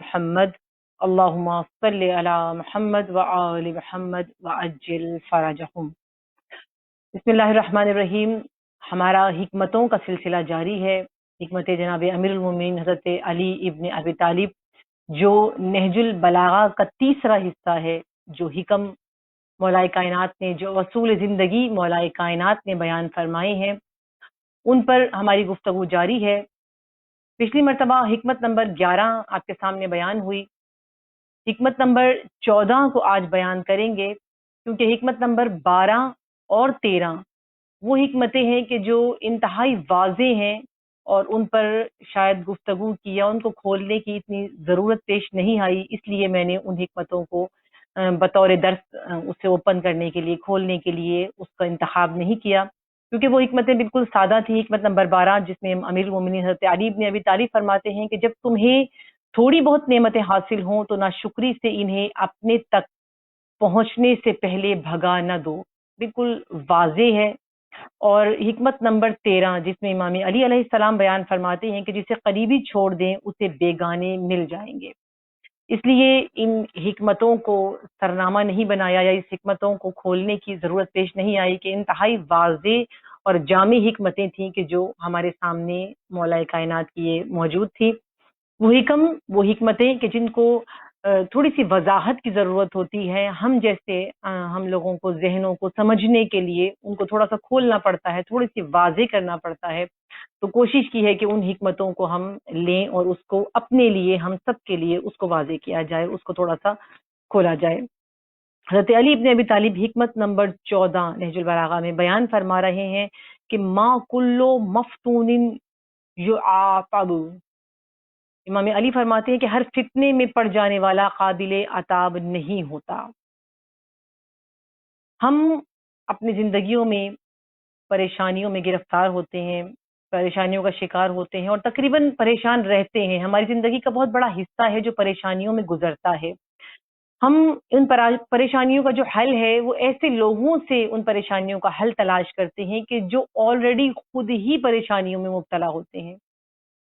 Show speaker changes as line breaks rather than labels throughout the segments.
محمد اللہم صلی علی محمد و آل محمد وعجل فرجہم۔ بسم اللہ الرحمن الرحیم۔ ہمارا حکمتوں کا سلسلہ جاری ہے۔ حکمت جناب امیر المومنین حضرت علی ابن ابی طالب، جو نہج البلاغہ کا تیسرا حصہ ہے، جو حکم مولائے کائنات نے، جو اصول زندگی مولائے کائنات نے بیان فرمائے ہیں، ان پر ہماری گفتگو جاری ہے۔ پچھلی مرتبہ حکمت نمبر 11 آپ کے سامنے بیان ہوئی۔ حکمت نمبر 14 کو آج بیان کریں گے، کیونکہ حکمت نمبر 12 اور 13 وہ حکمتیں ہیں کہ جو انتہائی واضح ہیں اور ان پر شاید گفتگو کی یا ان کو کھولنے کی اتنی ضرورت پیش نہیں آئی، اس لیے میں نے ان حکمتوں کو بطور درس اسے اوپن کرنے کے لیے، کھولنے کے لیے اس کا انتخاب نہیں کیا، کیونکہ وہ حکمتیں بالکل سادہ تھیں۔ حکمت نمبر 12 جس میں امیر المومنین حضرت علی بن ابی طالب فرماتے ہیں کہ جب تمہیں تھوڑی بہت نعمتیں حاصل ہوں تو ناشکری سے انہیں اپنے تک پہنچنے سے پہلے بھگا نہ دو، بالکل واضح ہے۔ اور حکمت نمبر 13 جس میں امام علی علیہ السلام بیان فرماتے ہیں کہ جسے قریبی چھوڑ دیں اسے بیگانے مل جائیں گے۔ اس لیے ان حکمتوں کو سرنامہ نہیں بنایا یا اس حکمتوں کو کھولنے کی ضرورت پیش نہیں آئی کہ انتہائی واضح اور جامع حکمتیں تھیں کہ جو ہمارے سامنے مولا کائنات کی یہ موجود تھی۔ وہ حکمتیں کہ جن کو تھوڑی سی وضاحت کی ضرورت ہوتی ہے، ہم جیسے ہم لوگوں کو ذہنوں کو سمجھنے کے لیے ان کو تھوڑا سا کھولنا پڑتا ہے، تھوڑی سی واضح کرنا پڑتا ہے۔ تو کوشش کی ہے کہ ان حکمتوں کو ہم لیں اور اس کو اپنے لیے، ہم سب کے لیے اس کو واضح کیا جائے، اس کو تھوڑا سا کھولا جائے۔ حضرت علی ابن ابی طالب حکمت نمبر 14 نہج البلاغہ میں بیان فرما رہے ہیں کہ ما کلو مفتون یعاقب۔ امام علی فرماتے ہیں کہ ہر فتنے میں پڑ جانے والا قابل عتاب نہیں ہوتا۔ ہم اپنی زندگیوں میں پریشانیوں میں گرفتار ہوتے ہیں، پریشانیوں کا شکار ہوتے ہیں اور تقریباً پریشان رہتے ہیں۔ ہماری زندگی کا بہت بڑا حصہ ہے جو پریشانیوں میں گزرتا ہے۔ ہم ان پریشانیوں کا جو حل ہے وہ ایسے لوگوں سے ان پریشانیوں کا حل تلاش کرتے ہیں کہ جو آلریڈی خود ہی پریشانیوں میں مبتلا ہوتے ہیں،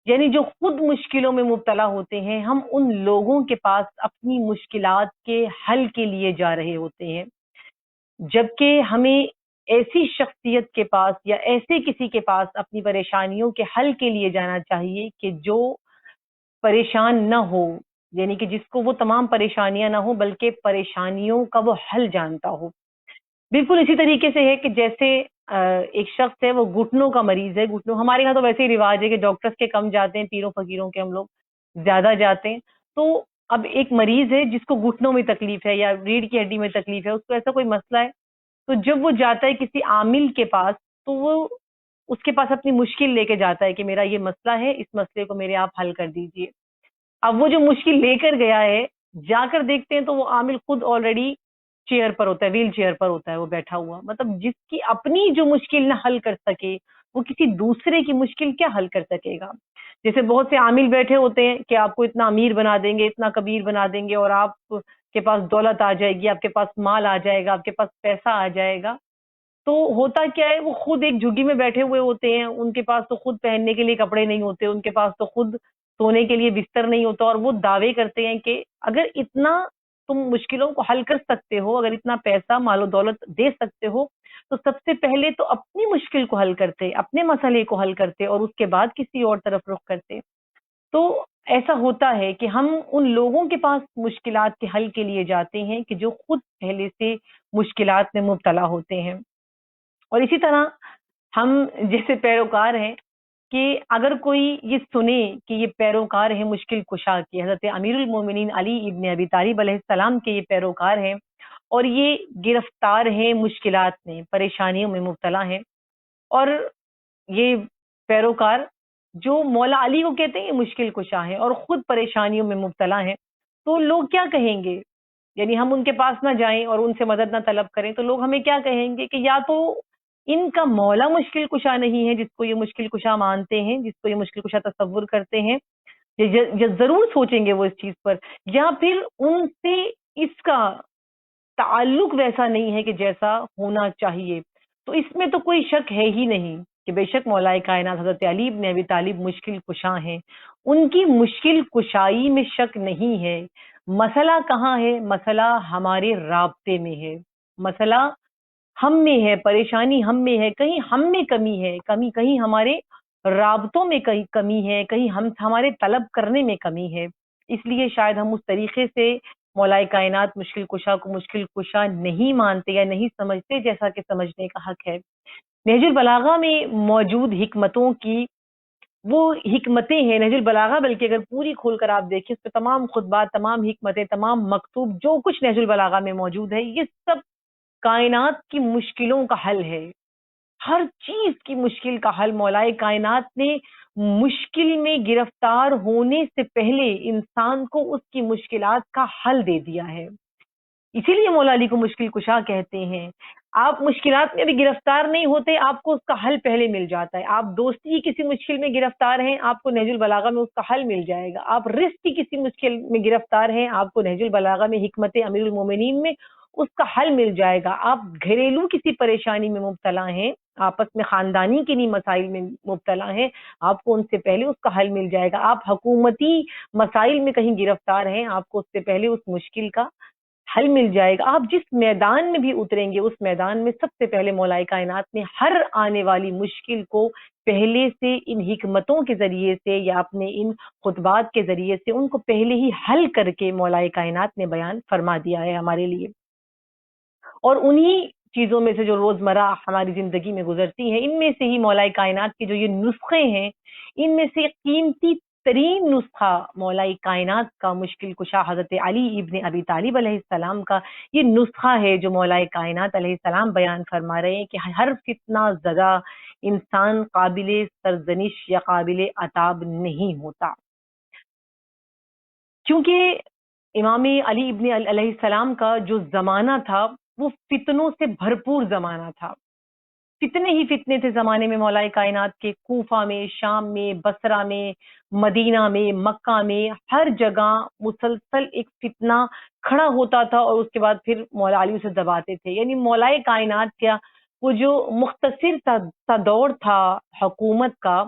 یعنی جو خود مشکلوں میں مبتلا ہوتے ہیں۔ ہم ان لوگوں کے پاس اپنی مشکلات کے حل کے لیے جا رہے ہوتے ہیں، جبکہ ہمیں ایسی شخصیت کے پاس یا ایسے کسی کے پاس اپنی پریشانیوں کے حل کے لیے جانا چاہیے کہ جو پریشان نہ ہو، یعنی کہ جس کو وہ تمام پریشانیاں نہ ہوں بلکہ پریشانیوں کا وہ حل جانتا ہو۔ بالکل اسی طریقے سے ہے کہ جیسے ایک شخص ہے، وہ گھٹنوں کا مریض ہے۔ گھٹنوں، ہمارے یہاں تو ویسے ہی رواج ہے کہ ڈاکٹرز کے کم جاتے ہیں، پیروں فقیروں کے ہم لوگ زیادہ جاتے ہیں۔ تو اب ایک مریض ہے جس کو گھٹنوں میں تکلیف ہے یا ریڑھ کی ہڈی میں تکلیف ہے، اس کو ایسا کوئی مسئلہ ہے، تو جب وہ جاتا ہے کسی عامل کے پاس تو وہ اس کے پاس اپنی مشکل لے کے جاتا ہے کہ میرا یہ مسئلہ ہے، اس مسئلے کو میرے آپ حل کر دیجئے۔ اب وہ جو مشکل لے کر گیا ہے، جا کر دیکھتے ہیں تو وہ عامل خود آلریڈی چیئر پر ہوتا ہے، ویل چیئر پر ہوتا ہے وہ بیٹھا ہوا۔ مطلب جس کی اپنی جو مشکل نہ حل کر سکے، وہ کسی دوسرے کی مشکل کیا حل کر سکے گا؟ جیسے بہت سے عامل بیٹھے ہوتے ہیں کہ آپ کو اتنا امیر بنا دیں گے، اتنا کبیر بنا دیں گے، اور آپ کے پاس دولت آ جائے گی، آپ کے پاس مال آ جائے گا، آپ کے پاس پیسہ آ جائے گا۔ تو ہوتا کیا ہے، وہ خود ایک جھگی میں بیٹھے ہوئے ہوتے ہیں، ان کے پاس تو خود پہننے کے لیے کپڑے نہیں ہوتے، ان کے پاس تو خود سونے کے لیے بستر نہیں ہوتا، اور وہ دعوے کرتے ہیں کہ اگر اتنا تم مشکلوں کو حل کر سکتے ہو، اگر اتنا پیسہ مال و دولت دے سکتے ہو، تو سب سے پہلے تو اپنی مشکل کو حل کرتے، اپنے مسئلے کو حل کرتے، اور اس کے بعد کسی اور طرف رخ کرتے۔ تو ایسا ہوتا ہے کہ ہم ان لوگوں کے پاس مشکلات کے حل کے لیے جاتے ہیں کہ جو خود پہلے سے مشکلات میں مبتلا ہوتے ہیں۔ اور اسی طرح ہم جیسے پیروکار ہیں کہ اگر کوئی یہ سنے کہ یہ پیروکار ہیں مشکل کشا کے، حضرت امیر المومنین علی ابن ابی طالب علیہ السلام کے یہ پیروکار ہیں اور یہ گرفتار ہیں مشکلات میں، پریشانیوں میں مبتلا ہیں، اور یہ پیروکار جو مولا علی کو کہتے ہیں یہ مشکل کشا ہیں اور خود پریشانیوں میں مبتلا ہیں، تو لوگ کیا کہیں گے؟ یعنی ہم ان کے پاس نہ جائیں اور ان سے مدد نہ طلب کریں تو لوگ ہمیں کیا کہیں گے کہ یا تو ان کا مولا مشکل کشا نہیں ہے جس کو یہ مشکل کشا مانتے ہیں، جس کو یہ مشکل کشا تصور کرتے ہیں، یا ضرور سوچیں گے وہ اس چیز پر، یا پھر ان سے اس کا تعلق ویسا نہیں ہے کہ جیسا ہونا چاہیے۔ تو اس میں تو کوئی شک ہے ہی نہیں کہ بے شک مولا کائنات حضرت علی بن ابی طالب مشکل کشا ہیں، ان کی مشکل کشائی میں شک نہیں ہے. مسئلہ کہاں ہے؟ مسئلہ ہمارے رابطے میں ہے، مسئلہ ہم میں ہے، پریشانی ہم میں ہے، کہیں ہم میں کمی ہے، کہیں ہمارے رابطوں میں کہیں کمی ہے، کہیں ہمارے طلب کرنے میں کمی ہے. اس لیے شاید ہم اس طریقے سے مولائے کائنات مشکل کشا کو مشکل کشا نہیں مانتے یا نہیں سمجھتے جیسا کہ سمجھنے کا حق ہے. نہج البلاغہ میں موجود حکمتوں کی وہ حکمتیں ہیں، نہج البلاغہ بلکہ اگر پوری کھول کر آپ دیکھیں اس پہ تمام خطبات، تمام حکمتیں، تمام مکتوب جو کچھ نہج البلاغہ میں موجود ہے، یہ سب کائنات کی مشکلوں کا حل ہے. ہر چیز کی مشکل کا حل مولائے کائنات نے مشکل میں گرفتار ہونے سے پہلے انسان کو اس کی مشکلات کا حل دے دیا ہے. اسی لیے مولا علی کو مشکل کشا کہتے ہیں. آپ مشکلات میں بھی گرفتار نہیں ہوتے، آپ کو اس کا حل پہلے مل جاتا ہے. آپ دوستی کی کسی مشکل میں گرفتار ہیں، آپ کو نہج البلاغہ میں اس کا حل مل جائے گا. آپ رزق کی کسی مشکل میں گرفتار ہیں، آپ کو نہج البلاغہ میں حکمت امیر المومنین میں اس کا حل مل جائے گا. آپ گھریلو کسی پریشانی میں مبتلا ہیں، آپس میں خاندانی کنی مسائل میں مبتلا ہیں، آپ کو ان سے پہلے اس کا حل مل جائے گا. آپ حکومتی مسائل میں کہیں گرفتار ہیں، آپ کو اس سے پہلے اس مشکل کا حل مل جائے گا. آپ جس میدان میں بھی اتریں گے اس میدان میں سب سے پہلے مولائے کائنات نے ہر آنے والی مشکل کو پہلے سے ان حکمتوں کے ذریعے سے یا اپنے ان خطبات کے ذریعے سے ان کو پہلے ہی حل کر کے مولائے کائنات نے بیان فرما دیا ہے ہمارے لیے. اور انہی چیزوں میں سے جو روزمرہ ہماری زندگی میں گزرتی ہیں، ان میں سے ہی مولائے کائنات کے جو یہ نسخے ہیں، ان میں سے قیمتی ترین نسخہ مولائے کائنات کا مشکل کشا حضرت علی ابن ابی طالب علیہ السلام کا یہ نسخہ ہے جو مولائے کائنات علیہ السلام بیان فرما رہے ہیں کہ ہر فتنہ زدہ انسان قابل سرزنش یا قابل عتاب نہیں ہوتا. کیونکہ امام علی ابن علیہ السلام کا جو زمانہ تھا وہ فتنوں سے بھرپور زمانہ تھا. فتنے ہی فتنے تھے زمانے میں مولائے کائنات کے. کوفہ میں، شام میں، بصرہ میں، مدینہ میں، مکہ میں، ہر جگہ مسلسل ایک فتنہ کھڑا ہوتا تھا اور اس کے بعد پھر مولا علی اسے دباتے تھے. یعنی مولائے کائنات کیا وہ جو مختصر سا دور تھا حکومت کا،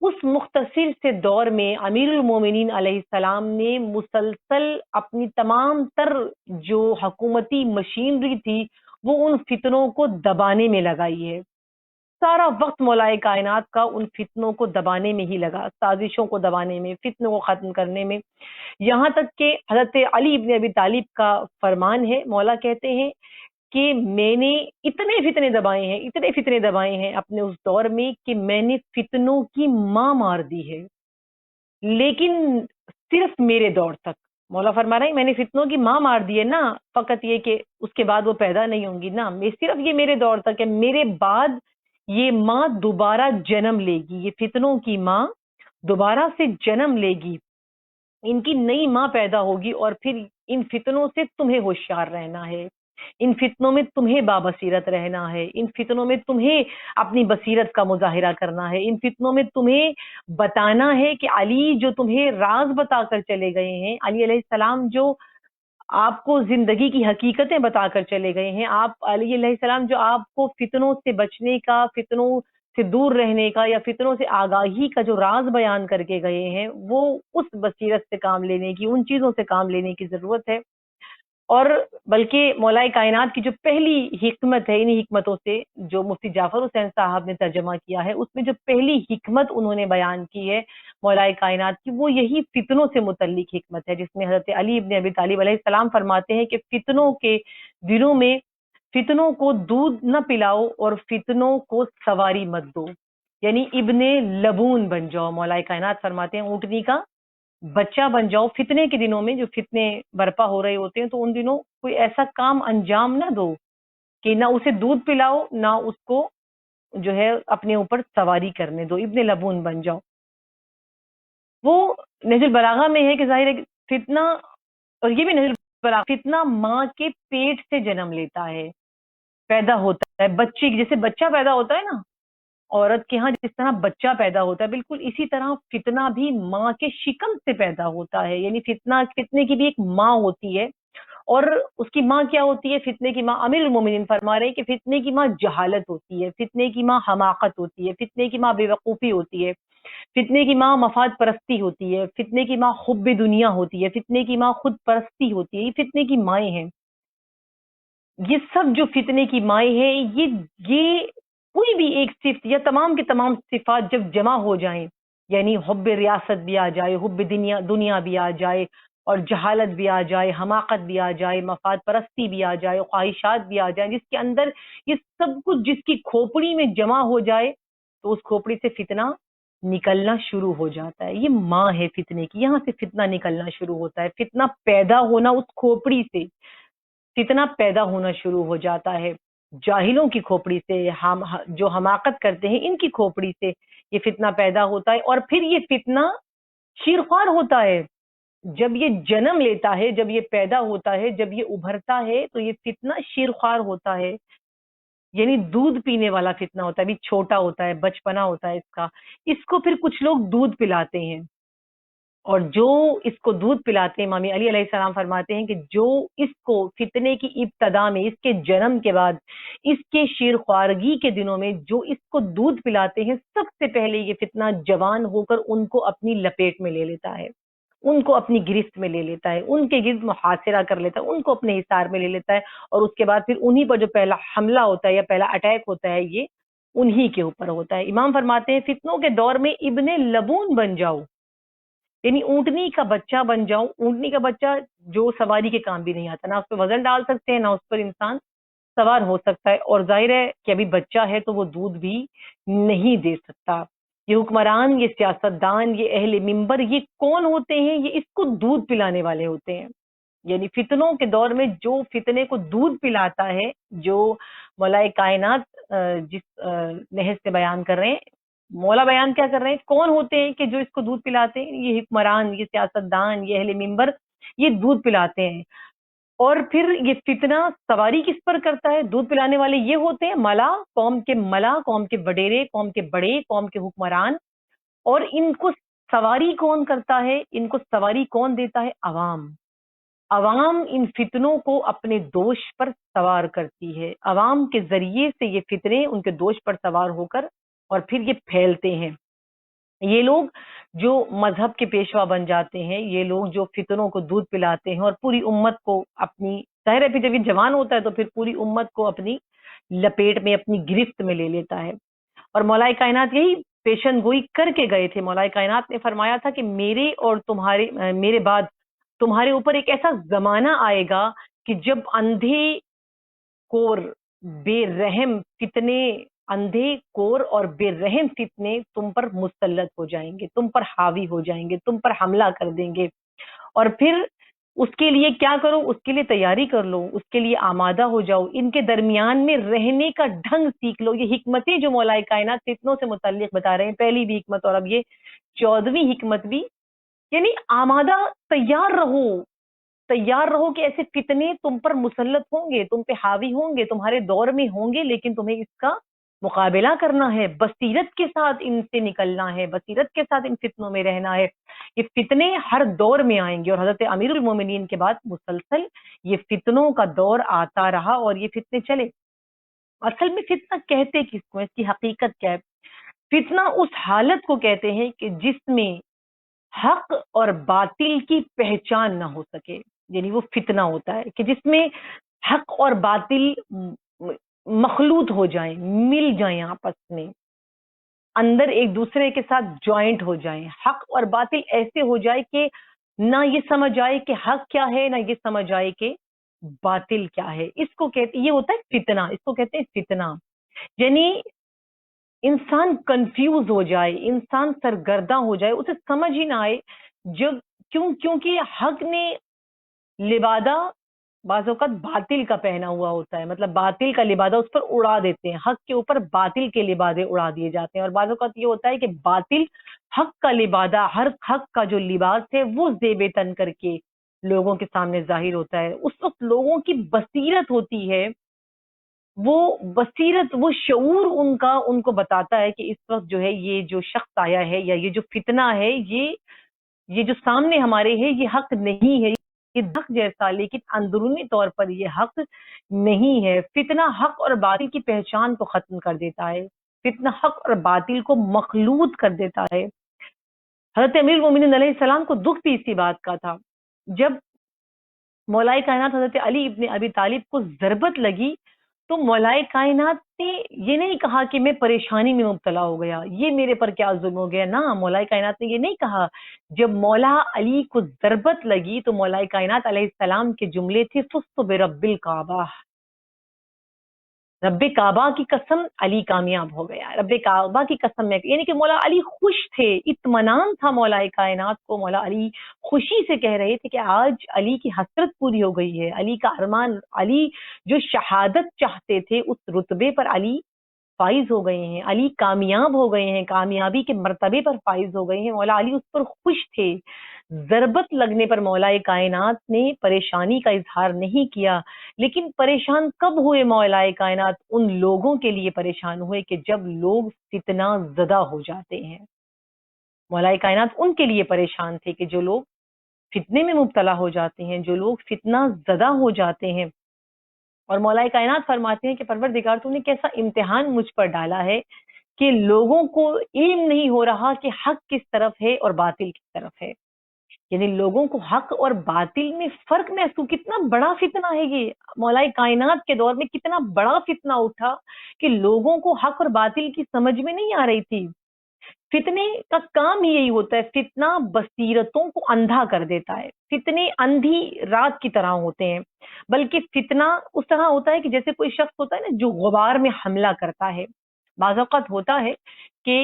اس مختصر سے دور میں امیر المومنین علیہ السلام نے مسلسل اپنی تمام تر جو حکومتی مشینری تھی وہ ان فتنوں کو دبانے میں لگائی ہے. سارا وقت مولائے کائنات کا ان فتنوں کو دبانے میں ہی لگا، سازشوں کو دبانے میں، فتنوں کو ختم کرنے میں. یہاں تک کہ حضرت علی ابن ابی طالب کا فرمان ہے، مولا کہتے ہیں کہ میں نے اتنے فتنے دبائے ہیں اپنے اس دور میں کہ میں نے فتنوں کی ماں مار دی ہے، لیکن صرف میرے دور تک. مولا فرما رہے ہیں میں نے فتنوں کی ماں مار دی ہے، نا فقط یہ کہ اس کے بعد وہ پیدا نہیں ہوں گی، نا میں صرف یہ میرے دور تک ہے، میرے بعد یہ ماں دوبارہ جنم لے گی، یہ فتنوں کی ماں دوبارہ سے جنم لے گی، ان کی نئی ماں پیدا ہوگی اور پھر ان فتنوں سے تمہیں ہوشیار رہنا ہے، ان فتنوں میں تمہیں بابصیرت رہنا ہے، ان فتنوں میں تمہیں اپنی بصیرت کا مظاہرہ کرنا ہے، ان فتنوں میں تمہیں بتانا ہے کہ علی جو تمہیں راز بتا کر چلے گئے ہیں، علی علیہ السلام جو آپ کو زندگی کی حقیقتیں بتا کر چلے گئے ہیں، آپ علی علیہ السلام جو آپ کو فتنوں سے بچنے کا، فتنوں سے دور رہنے کا یا فتنوں سے آگاہی کا جو راز بیان کر کے گئے ہیں، وہ اس بصیرت سے کام لینے کی، ان چیزوں سے کام لینے کی ضرورت ہے. اور بلکہ مولائے کائنات کی جو پہلی حکمت ہے، انہی حکمتوں سے جو مفتی جعفر حسین صاحب نے ترجمہ کیا ہے، اس میں جو پہلی حکمت انہوں نے بیان کی ہے مولائے کائنات کی، وہ یہی فتنوں سے متعلق حکمت ہے، جس میں حضرت علی ابن ابی طالب علیہ السلام فرماتے ہیں کہ فتنوں کے دنوں میں فتنوں کو دودھ نہ پلاؤ اور فتنوں کو سواری مت دو، یعنی ابن لبون بن جاؤ. مولائے کائنات فرماتے ہیں اونٹنی کا بچہ بن جاؤ. فتنے کے دنوں میں جو فتنے برپا ہو رہے ہوتے ہیں تو ان دنوں کوئی ایسا کام انجام نہ دو کہ نہ اسے دودھ پلاؤ نہ اس کو جو ہے اپنے اوپر سواری کرنے دو، ابن لبون بن جاؤ. وہ نہج البلاغہ میں ہے کہ ظاہر ہے فتنہ، اور یہ بھی نہج البلاغہ، فتنہ ماں کے پیٹ سے جنم لیتا ہے، پیدا ہوتا ہے. بچے جیسے بچہ پیدا ہوتا ہے نا عورت کے ہاں، جس طرح بچہ پیدا ہوتا ہے، بالکل اسی طرح فتنہ بھی ماں کے شکم سے پیدا ہوتا ہے. یعنی فتنے کی بھی ایک ماں ہوتی ہے، اور اس کی ماں کیا ہوتی ہے؟ فتنے کی ماں امیر المومنین فرما رہے ہیں کہ فتنے کی ماں جہالت ہوتی ہے، فتنے کی ماں حماقت ہوتی ہے، فتنے کی ماں بے وقوفی ہوتی ہے. فتنے کی ماں مفاد پرستی ہوتی ہے، فتنے کی ماں حب دنیا ہوتی ہے، فتنے کی ماں خود پرستی ہوتی ہے، یہ فتنے کی مائیں ہیں۔ یہ سب جو فتنے کی مائیں ہیں، یہ کوئی بھی ایک صفت یا تمام کے تمام صفات جب جمع ہو جائیں، یعنی حب ریاست بھی آ جائے، حب دنیا بھی آ جائے، اور جہالت بھی آ جائے، حماقت بھی آ جائے، مفاد پرستی بھی آ جائے، خواہشات بھی آ جائیں، جس کے اندر یہ سب کچھ جس کی کھوپڑی میں جمع ہو جائے تو اس کھوپڑی سے فتنہ نکلنا شروع ہو جاتا ہے۔ یہ ماں ہے فتنے کی، یہاں سے فتنہ نکلنا شروع ہوتا ہے، فتنہ پیدا ہونا اس کھوپڑی سے، فتنہ پیدا ہونا شروع ہو جاتا ہے جاہلوں کی کھوپڑی سے، جو حماقت کرتے ہیں ان کی کھوپڑی سے یہ فتنہ پیدا ہوتا ہے، اور پھر یہ فتنہ شیرخوار ہوتا ہے۔ جب یہ جنم لیتا ہے، جب یہ پیدا ہوتا ہے، جب یہ ابھرتا ہے تو یہ فتنہ شیرخوار ہوتا ہے، یعنی دودھ پینے والا فتنہ ہوتا ہے، ابھی چھوٹا ہوتا ہے، بچپنا ہوتا ہے اس کا، اس کو پھر کچھ لوگ دودھ پلاتے ہیں، اور جو اس کو دودھ پلاتے ہیں، امام علی علیہ السلام فرماتے ہیں کہ جو اس کو فتنے کی ابتدا میں، اس کے جنم کے بعد، اس کے شیرخوارگی کے دنوں میں جو اس کو دودھ پلاتے ہیں، سب سے پہلے یہ فتنہ جوان ہو کر ان کو اپنی لپیٹ میں لے لیتا ہے، ان کو اپنی گرفت میں لے لیتا ہے، ان کے گرد محاصرہ کر لیتا ہے، ان کو اپنے حصار میں لے لیتا ہے، اور اس کے بعد پھر انہی پر جو پہلا حملہ ہوتا ہے یا پہلا اٹیک ہوتا ہے، یہ انہی کے اوپر ہوتا ہے۔ امام فرماتے ہیں فتنوں کے دور میں ابن لبون بن جاؤ، یعنی اونٹنی کا بچہ بن جاؤ۔ اونٹنی کا بچہ جو سواری کے کام بھی نہیں آتا، نہ اس پہ وزن ڈال سکتے ہیں، نہ اس پر انسان سوار ہو سکتا ہے، اور ظاہر ہے کہ ابھی بچہ ہے تو وہ دودھ بھی نہیں دے سکتا۔ یہ حکمران، یہ سیاستدان، یہ اہل منبر، یہ کون ہوتے ہیں؟ یہ اس کو دودھ پلانے والے ہوتے ہیں۔ یعنی فتنوں کے دور میں جو فتنے کو دودھ پلاتا ہے، جو مولا کائنات جس نہج سے بیان کر رہے ہیں، مولا بیان کیا کر رہے ہیں، کون ہوتے ہیں کہ جو اس کو دودھ پلاتے ہیں؟ یہ حکمران، یہ سیاستدان، یہ اہل منبر، یہ دودھ پلاتے ہیں۔ اور پھر یہ فتنہ سواری کس پر کرتا ہے؟ دودھ پلانے والے یہ ہوتے ہیں ملا، قوم کے وڈیرے، قوم کے بڑے، قوم کے حکمران، اور ان کو سواری کون کرتا ہے؟ ان کو سواری کون دیتا ہے؟ عوام۔ عوام ان فتنوں کو اپنے دوش پر سوار کرتی ہے، عوام کے ذریعے سے یہ فتنے ان کے دوش پر سوار ہو کر اور پھر یہ پھیلتے ہیں۔ یہ لوگ جو مذہب کے پیشوا بن جاتے ہیں، یہ لوگ جو فتنوں کو دودھ پلاتے ہیں اور پوری امت کو اپنی، ظاہر ہے پھر جب یہ جوان ہوتا ہے تو پھر پوری امت کو اپنی لپیٹ میں، اپنی گرفت میں لے لیتا ہے۔ اور مولا کائنات یہی پیشن گوئی کر کے گئے تھے۔ مولا کائنات نے فرمایا تھا کہ میرے بعد تمہارے اوپر ایک ایسا زمانہ آئے گا کہ جب اندھے کور اور بے رحم فتنے تم پر مسلط ہو جائیں گے، تم پر حاوی ہو جائیں گے، تم پر حملہ کر دیں گے، اور پھر اس کے لیے کیا کرو؟ اس کے لیے تیاری کر لو، اس کے لیے آمادہ ہو جاؤ، ان کے درمیان میں رہنے کا ڈھنگ سیکھ لو۔ یہ حکمتیں جو مولا کائنات فتنوں سے متعلق بتا رہے ہیں، پہلی بھی حکمت اور اب یہ 14ویں حکمت بھی، یعنی آمادہ، تیار رہو کہ ایسے فتنے تم پر مسلط ہوں گے، تم پہ حاوی ہوں گے، تمہارے دور میں ہوں گے، لیکن تمہیں اس کا مقابلہ کرنا ہے، بصیرت کے ساتھ ان سے نکلنا ہے، بصیرت کے ساتھ ان فتنوں میں رہنا ہے۔ یہ فتنے ہر دور میں آئیں گے، اور حضرت امیر المومنین کے بعد مسلسل یہ فتنوں کا دور آتا رہا اور یہ فتنے چلے۔ اصل میں فتنہ کہتے کس کو؟ اس کی حقیقت کیا ہے؟ فتنہ اس حالت کو کہتے ہیں کہ جس میں حق اور باطل کی پہچان نہ ہو سکے، یعنی وہ فتنہ ہوتا ہے کہ جس میں حق اور باطل مخلوط ہو جائیں، مل جائیں، آپس میں اندر ایک دوسرے کے ساتھ جوائنٹ ہو جائیں، حق اور باطل ایسے ہو جائے کہ نہ یہ سمجھ آئے کہ حق کیا ہے، نہ یہ سمجھ آئے کہ باطل کیا ہے۔ اس کو کہتے، یہ ہوتا ہے فتنہ، اس کو کہتے ہیں فتنہ، یعنی انسان کنفیوز ہو جائے، انسان سرگرداں ہو جائے، اسے سمجھ ہی نہ آئے، کیونکہ حق نے لبادہ بعض اوقات باطل کا پہنا ہوا ہوتا ہے، مطلب باطل کا لبادہ اس پر اڑا دیتے ہیں، حق کے اوپر باطل کے لبادے اڑا دیے جاتے ہیں، اور بعض اوقات یہ ہوتا ہے کہ باطل حق کا لبادہ، ہر حق کا جو لباس ہے وہ زیب تن کر کے لوگوں کے سامنے ظاہر ہوتا ہے۔ اس وقت لوگوں کی بصیرت ہوتی ہے، وہ بصیرت، وہ شعور ان کو بتاتا ہے کہ اس وقت جو ہے یہ جو شخص آیا ہے یا یہ جو فتنہ ہے، یہ جو سامنے ہمارے ہے، یہ حق نہیں ہے، یہ حق جیسا، لیکن اندرونی طور پر یہ حق نہیں ہے۔ فتنہ حق اور باطل کی پہچان کو ختم کر دیتا ہے۔ فتنہ حق اور باطل کو مخلوط کر دیتا ہے۔ حضرت امیر المومنین علیہ السلام کو دکھ بھی اسی بات کا تھا۔ جب مولا کائنات حضرت علی ابن ابی طالب کو ضربت لگی تو مولا کائنات نے یہ نہیں کہا کہ میں پریشانی میں مبتلا ہو گیا، یہ میرے پر کیا ظلم ہو گیا، نہ مولا کائنات نے یہ نہیں کہا۔ جب مولا علی کو ضربت لگی تو مولا کائنات علیہ السلام کے جملے تھے فزت برب الکعبہ، رب کعبہ کی قسم علی کامیاب ہو گیا، رب کعبہ کی قسم میں، یعنی کہ مولا علی خوش تھے، اطمینان تھا مولا کائنات کو، مولا علی خوشی سے کہہ رہے تھے کہ آج علی کی حسرت پوری ہو گئی ہے، علی کا ارمان، علی جو شہادت چاہتے تھے اس رتبے پر علی فائز ہو گئے ہیں، علی کامیاب ہو گئے ہیں، کامیابی کے مرتبے پر فائز ہو گئے ہیں، مولا علی اس پر خوش تھے۔ ضربت لگنے پر مولا کائنات نے پریشانی کا اظہار نہیں کیا، لیکن پریشان کب ہوئے مولا کائنات؟ ان لوگوں کے لیے پریشان ہوئے کہ جب لوگ فتنہ زدہ ہو جاتے ہیں۔ مولا کائنات ان کے لیے پریشان تھے کہ جو لوگ فتنے میں مبتلا ہو جاتے ہیں، جو لوگ فتنہ زدہ ہو جاتے ہیں۔ اور مولا کائنات فرماتے ہیں کہ پروردگار تو نے کیسا امتحان مجھ پر ڈالا ہے کہ لوگوں کو علم نہیں ہو رہا کہ حق کس طرف ہے اور باطل کس طرف ہے، یعنی لوگوں کو حق اور باطل میں فرق محسوس، کتنا بڑا فتنہ ہے یہ مولا کائنات کے دور میں، کتنا بڑا فتنہ اٹھا کہ لوگوں کو حق اور باطل کی سمجھ میں نہیں آ رہی تھی۔ فتنے کا کام ہی یہی ہوتا ہے، فتنہ بصیرتوں کو اندھا کر دیتا ہے، فتنے اندھی رات کی طرح ہوتے ہیں، بلکہ فتنہ اس طرح ہوتا ہے کہ جیسے کوئی شخص ہوتا ہے نا جو غبار میں حملہ کرتا ہے۔ بعض اوقات ہوتا ہے کہ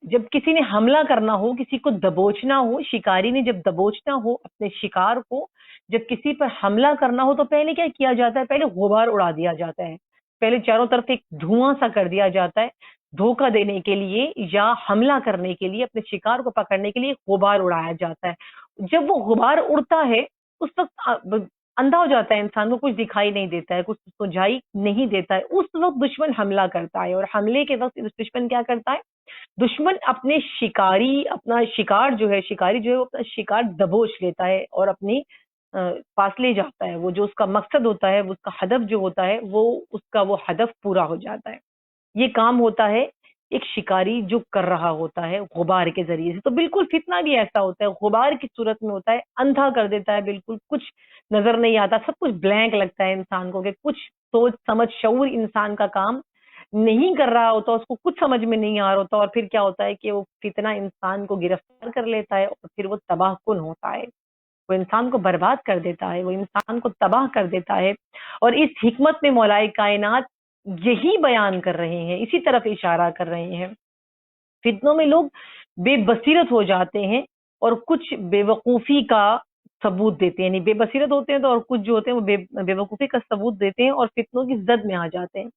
جب کسی نے حملہ کرنا ہو، کسی کو دبوچنا ہو، شکاری نے جب دبوچنا ہو اپنے شکار کو، جب کسی پر حملہ کرنا ہو تو پہلے کیا کیا جاتا ہے؟ پہلے غبار اڑا دیا جاتا ہے، پہلے چاروں طرف ایک دھواں سا کر دیا جاتا ہے، دھوکہ دینے کے لیے یا حملہ کرنے کے لیے، اپنے شکار کو پکڑنے کے لیے غبار اڑایا جاتا ہے۔ جب وہ غبار اڑتا ہے اس وقت اندھا ہو جاتا ہے انسان کو، کچھ دکھائی نہیں دیتا ہے، کچھ سجائی نہیں دیتا ہے، اس وقت دشمن حملہ کرتا ہے، اور حملے کے وقت دشمن کیا کرتا ہے؟ دشمن اپنے اپنا شکار جو ہے وہ اپنا شکار دبوچ لیتا ہے اور اپنے پاس لے جاتا ہے، وہ جو اس کا مقصد ہوتا ہے، اس کا ہدف جو ہوتا ہے، وہ ہدف پورا ہو جاتا ہے۔ یہ کام ہوتا ہے ایک شکاری جو کر رہا ہوتا ہے غبار کے ذریعے سے۔ تو بالکل فتنہ بھی ایسا ہوتا ہے، غبار کی صورت میں ہوتا ہے، اندھا کر دیتا ہے، بالکل کچھ نظر نہیں آتا، سب کچھ بلینک لگتا ہے انسان کو، کہ کچھ سوچ سمجھ شعور انسان کا کام نہیں کر رہا ہوتا، اس کو کچھ سمجھ میں نہیں آ رہا ہوتا، اور پھر کیا ہوتا ہے کہ وہ فتنہ انسان کو گرفتار کر لیتا ہے اور پھر وہ تباہ کن ہوتا ہے، وہ انسان کو برباد کر دیتا ہے، وہ انسان کو تباہ کر دیتا ہے۔ اور اس حکمت میں مولا کائنات یہی بیان کر رہے ہیں، اسی طرف اشارہ کر رہے ہیں۔ فتنوں میں لوگ بے بصیرت ہو جاتے ہیں اور کچھ بے وقوفی کا ثبوت دیتے ہیں، یعنی بے بصیرت ہوتے ہیں تو، اور کچھ جو ہوتے ہیں وہ بے وقوفی کا ثبوت دیتے ہیں اور فتنوں کی زد میں آ جاتے ہیں۔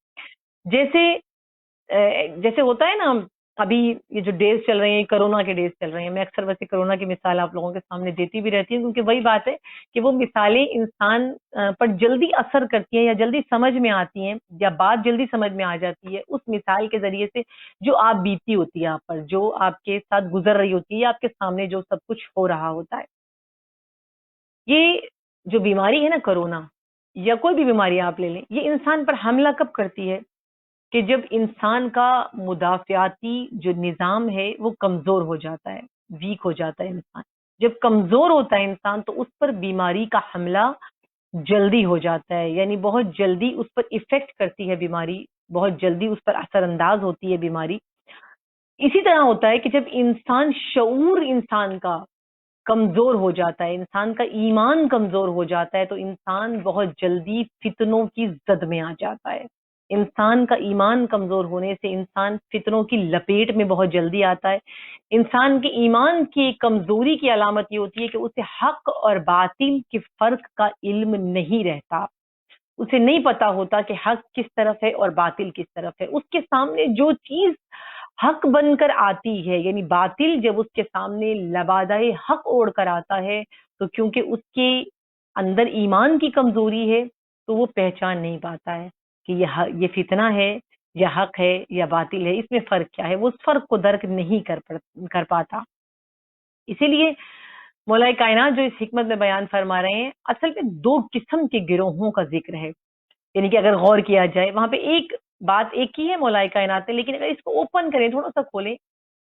جیسے ہوتا ہے نا، ابھی یہ جو ڈیز چل رہے ہیں، کرونا کے ڈیز چل رہے ہیں، میں اکثر ویسے کرونا کی مثال آپ لوگوں کے سامنے دیتی بھی رہتی ہوں، کیونکہ وہی بات ہے کہ وہ مثالیں انسان پر جلدی اثر کرتی ہیں یا جلدی سمجھ میں آتی ہیں، یا بات جلدی سمجھ میں آ جاتی ہے اس مثال کے ذریعے سے جو آپ بیتی ہوتی ہے، آپ پر جو آپ کے ساتھ گزر رہی ہوتی ہے، یا آپ کے سامنے جو سب کچھ ہو رہا ہوتا ہے۔ یہ جو بیماری ہے نا کرونا، یا کوئی بھی بیماری آپ لے لیں، یہ انسان پر حملہ کب کرتی ہے؟ کہ جب انسان کا مدافعاتی جو نظام ہے وہ کمزور ہو جاتا ہے، ویک ہو جاتا ہے انسان، جب کمزور ہوتا ہے انسان تو اس پر بیماری کا حملہ جلدی ہو جاتا ہے، یعنی بہت جلدی اس پر ایفیکٹ کرتی ہے بیماری، بہت جلدی اس پر اثر انداز ہوتی ہے بیماری۔ اسی طرح ہوتا ہے کہ جب شعور انسان کا کمزور ہو جاتا ہے، انسان کا ایمان کمزور ہو جاتا ہے، تو انسان بہت جلدی فتنوں کی زد میں آ جاتا ہے۔ انسان کا ایمان کمزور ہونے سے انسان فتنوں کی لپیٹ میں بہت جلدی آتا ہے۔ انسان کے ایمان کی کمزوری کی علامت یہ ہوتی ہے کہ اسے حق اور باطل کے فرق کا علم نہیں رہتا، اسے نہیں پتا ہوتا کہ حق کس طرف ہے اور باطل کس طرف ہے۔ اس کے سامنے جو چیز حق بن کر آتی ہے، یعنی باطل جب اس کے سامنے لبادۂ حق اوڑھ کر آتا ہے، تو کیونکہ اس کے اندر ایمان کی کمزوری ہے تو وہ پہچان نہیں پاتا ہے کہ یہ فتنہ ہے یا حق ہے یا باطل ہے، اس میں فرق کیا ہے، وہ اس فرق کو درک نہیں کر پاتا۔ اسی لیے مولا کائنات جو اس حکمت میں بیان فرما رہے ہیں، اصل میں دو قسم کے گروہوں کا ذکر ہے، یعنی کہ اگر غور کیا جائے وہاں پہ ایک بات ایک ہی ہے مولا کائنات نے، لیکن اگر اس کو اوپن کریں، تھوڑا سا کھولیں،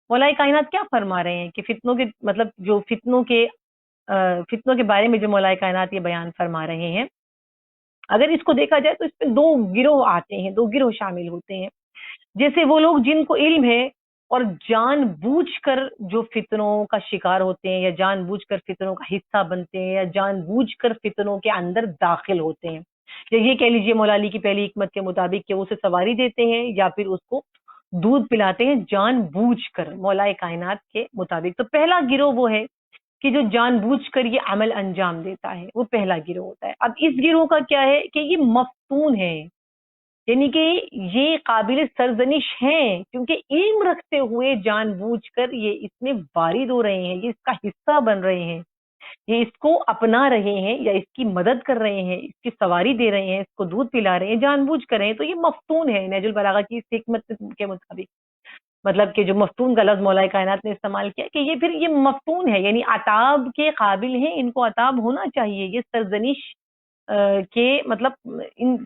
مولا کائنات کیا فرما رہے ہیں کہ فتنوں کے مطلب جو فتنوں کے بارے میں جو مولا کائنات یہ بیان فرما رہے ہیں، اگر اس کو دیکھا جائے تو اس میں دو گروہ آتے ہیں، دو گروہ شامل ہوتے ہیں. جیسے وہ لوگ جن کو علم ہے اور جان بوجھ کر جو فتنوں کا شکار ہوتے ہیں، یا جان بوجھ کر فتنوں کا حصہ بنتے ہیں، یا جان بوجھ کر فتنوں کے اندر داخل ہوتے ہیں، یا یہ کہہ لیجیے مولا علی کی پہلی حکمت کے مطابق کہ وہ اسے سواری دیتے ہیں یا پھر اس کو دودھ پلاتے ہیں جان بوجھ کر مولا کائنات کے مطابق. تو پہلا گروہ وہ ہے کہ جو جان بوجھ کر یہ عمل انجام دیتا ہے، وہ پہلا گروہ ہوتا ہے. اب اس گروہ کا کیا ہے کہ یہ مفتون ہے، یعنی کہ یہ قابل سرزنش ہیں، کیونکہ علم رکھتے ہوئے جان بوجھ کر یہ اس میں وارد ہو رہے ہیں، یہ اس کا حصہ بن رہے ہیں، یہ اس کو اپنا رہے ہیں یا اس کی مدد کر رہے ہیں، اس کی سواری دے رہے ہیں، اس کو دودھ پلا رہے ہیں جان بوجھ کر رہے ہیں. تو یہ مفتون ہے نہج البلاغہ کی اس حکمت کے مطابق. مطلب کہ جو مفتون کا لفظ مولا کائنات نے استعمال کیا کہ یہ پھر یہ مفتون ہے، یعنی عتاب کے قابل ہیں، ان کو عتاب ہونا چاہیے. یہ سرزنش کے مطلب